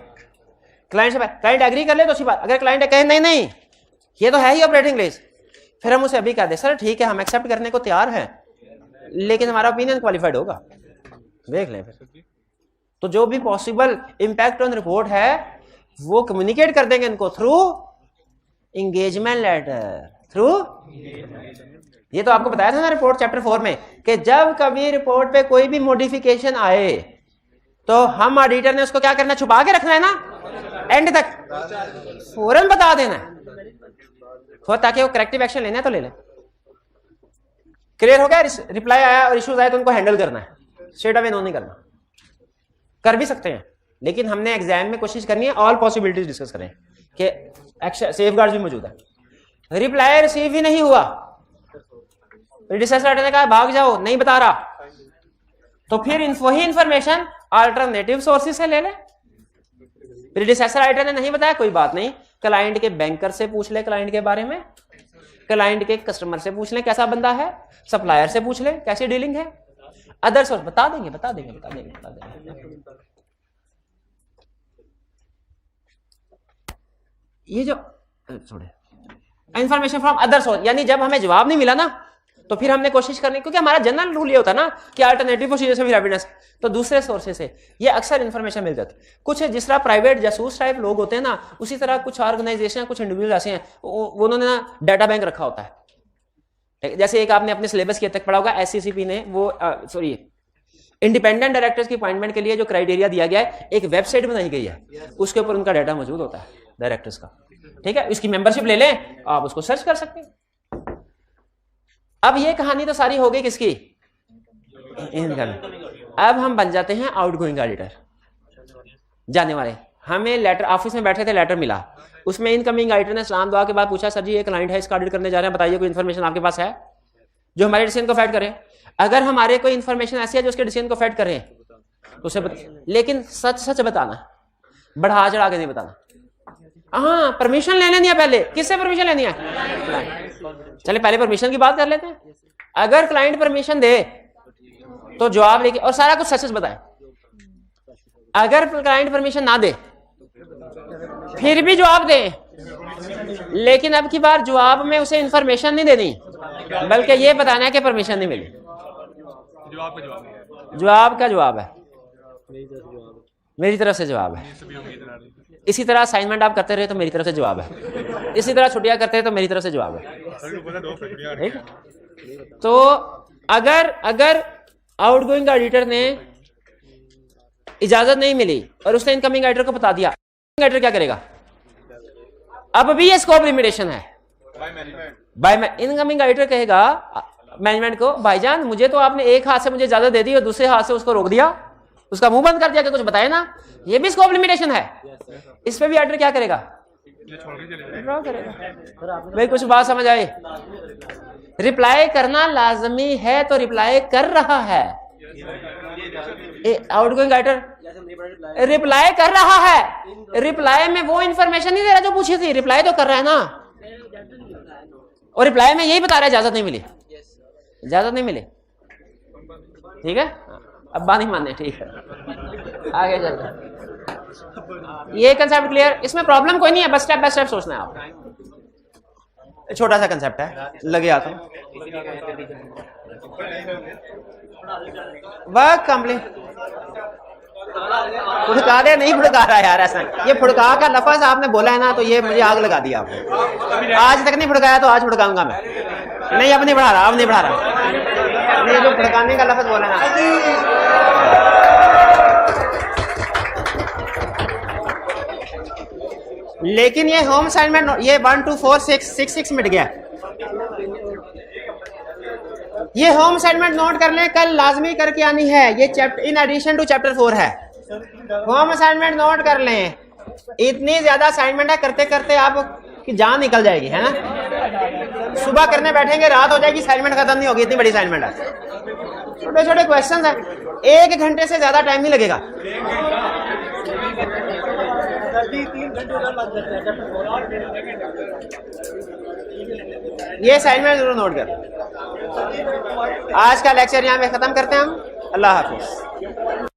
क्लाइंट से क्लाइंट एग्री कर ले तो अच्छी बात, अगर क्लाइंट कहे नहीं नहीं ये तो है ही ऑपरेटिंग लीज, फिर हम उसे अभी कह दे सर ठीक है हम एक्सेप्ट करने को तैयार हैं लेकिन हमारा ओपिनियन क्वालिफाइड होगा, देख लें फिर। तो जो भी पॉसिबल इंपैक्ट ऑन रिपोर्ट है वो कम्युनिकेट कर देंगे इनको थ्रू एंगेजमेंट लेटर, थ्रू ये तो आपको बताया था ना रिपोर्ट चैप्टर 4 में कि जब कभी रिपोर्ट पे कोई भी मॉडिफिकेशन आए तो हम ऑडिटर ने उसको क्या करना, छुपा के रखना है ना, एंड तक फौरन बता देना है ताकि वो करेक्टिव एक्शन लेना है तो ले ले। क्लियर हो गया, रिप्लाई आया और इश्यूज आए तो उनको हैंडल करना है, स्ट्रेट अवे नो नहीं करना, कर भी सकते हैं लेकिन हमने एग्जाम में कोशिश करनी है ऑल पॉसिबिलिटीज डिस्कस करें कि सेफगार्ड्स भी मौजूद है। रिप्लाई रिसीव ही नहीं हुआ, प्रीडिसेसर ने कहा भाग जाओ नहीं बता रहा, तो फिर वही इंफॉर्मेशन अल्टरनेटिव सोर्सेज से ले ले। प्रीडिसेसर राइटर ने नहीं बताया, कोई बात नहीं, क्लाइंट के बैंकर से पूछ ले क्लाइंट के बारे में, क्लाइंट के कस्टमर से पूछ ले कैसा बंदा है, सप्लायर से पूछ ले कैसी डीलिंग है, अदर सोर्स बता देंगे। ये जो इंफॉर्मेशन फ्रॉम अदर सोर्स, यानी जब हमें जवाब नहीं मिला ना तो फिर हमने कोशिश करनी, क्योंकि हमारा जनरल रूल ये होता है ना कि अल्टरनेटिव प्रोसीजर विद एविडेंस, तो दूसरे सोर्सेज से ये अक्सर इंफॉर्मेशन मिल जाती है। कुछ जिस तरह प्राइवेट जासूस टाइप लोग होते हैं ना, उसी तरह कुछ ऑर्गेनाइजेशन, कुछ इंडिविजुअल ऐसे हैं, उन्होंने ना डाटा बैंक रखा होता है। जैसे एक आपने अपने सिलेबस के तक पढ़ा होगा, SCCP ने वो इंडिपेंडेंट डायरेक्टर्स की अपॉइंटमेंट के लिए जो क्राइटेरिया दिया गया है, एक वेबसाइट बनाई गई है, उसके ऊपर उनका डाटा मौजूद होता है डायरेक्टर्स का। ठीक है, इसकी मेंबरशिप ले लें, आप उसको सर्च कर सकते हैं। अब ये कहानी तो सारी हो गई किसकी, इनकमिंग। अब हम बन जाते हैं आउटगोइंग ऑडिटर, जाने वाले। हमें लेटर, ऑफिस में बैठे थे, लेटर मिला, उसमें इनकमिंग ऑडिटर ने सलाम दुआ के बाद पूछा, सर जी ये क्लाइंट है, इसका ऑडिट करने जा रहे हैं, बताइए कोई इन्फॉर्मेशन आपके पास है जो हमारे डिसीजन को अफेक्ट करे। अगर हमारे कोई इन्फॉर्मेशन ऐसी है जो उसके डिसीजन को अफेक्ट करे तो उसे लेकिन सच सच बताना, बढ़ा चढ़ा के नहीं बताना। हाँ, परमिशन ले लेनी है पहले। किससे परमिशन लेनी है? चले पहले परमिशन की बात कर लेते हैं। अगर क्लाइंट परमिशन दे तो जवाब लेके, और सारा कुछ सच सच बताए। अगर क्लाइंट परमिशन ना दे फिर भी जवाब दे, लेकिन अब की बार जवाब में उसे इंफॉर्मेशन नहीं देनी, बल्कि ये बताना है कि परमिशन नहीं मिली। जवाब का जवाब है, मेरी तरफ से जवाब है। इसी तरह असाइनमेंट आप करते रहे तो मेरी तरफ से जवाब है, इसी तरह छुट्टियां करते हैं तो मेरी तरफ से जवाब है। तो अगर आउटगोइंग ऑडिटर ने इजाजत नहीं मिली और उसने इनकमिंग ऑडिटर को बता दिया, ऑडिटर क्या करेगा? अब भी ये स्कोप लिमिटेशन है। इनकमिंग ऑडिटर कहेगा मैनेजमेंट को, भाईजान मुझे तो आपने एक हाथ से मुझे इजाजत दे दी और दूसरे हाथ से उसको रोक दिया, उसका मुंह बंद कर दिया कि कुछ बताए ना, ये भी स्कोप लिमिटेशन है। इस पे भी ऑडिटर क्या करेगा? ड्रॉ करेगा। भाई कुछ बात समझ आए? रिप्लाई करना लाजमी है तो रिप्लाई कर रहा है। आउटगोइंग ऑडिटर रिप्लाई कर रहा है, रिप्लाई में वो इंफॉर्मेशन नहीं दे रहा जो पूछी थी, रिप्लाई तो कर रहा है ना, और रिप्लाई में यही बता रहा है इजाजत नहीं मिली, इजाजत नहीं मिली। ठीक है, अब बात नहीं मानने, ठीक है आगे चलते। ये कंसेप्ट क्लियर? इसमें प्रॉब्लम कोई नहीं है, बस स्टेप बाय स्टेप सोचना है आप। छोटा सा कंसेप्ट है, लगे आता हूं। Work complete. फुड़का दे, नहीं फुड़का रहा यार, ऐसा ये फुड़का का लफ्ज आपने बोला है ना, तो ये मुझे आग लगा दिया आपने। आज तक नहीं फुड़काया तो आज फुड़काऊंगा मैं। नहीं, अब नहीं बढ़ा रहा, अब नहीं बढ़ा रहा। ये जो फुड़काने का लफ्ज बोला ना, लेकिन ये होम असाइनमेंट, ये 1 2 4 6 6 मिट गया। ये होम असाइनमेंट नोट कर लें, कल लाजमी करके आनी है। ये chapter in addition to chapter 4 है। होम असाइनमेंट नोट कर लें। इतनी ज्यादा असाइनमेंट है, करते करते आप की जान निकल जाएगी, है ना। सुबह करने बैठेंगे रात हो जाएगी, असाइनमेंट खत्म नहीं होगी, इतनी बड़ी असाइनमेंट है। छोटे छोटे क्वेश्चन है, 1 घंटे से ज्यादा टाइम नहीं लगेगा। 3 घंटे ये असाइनमेंट जरूर नोट कर। आज का लेक्चर यहाँ पे खत्म करते हैं हम। अल्लाह हाफिज।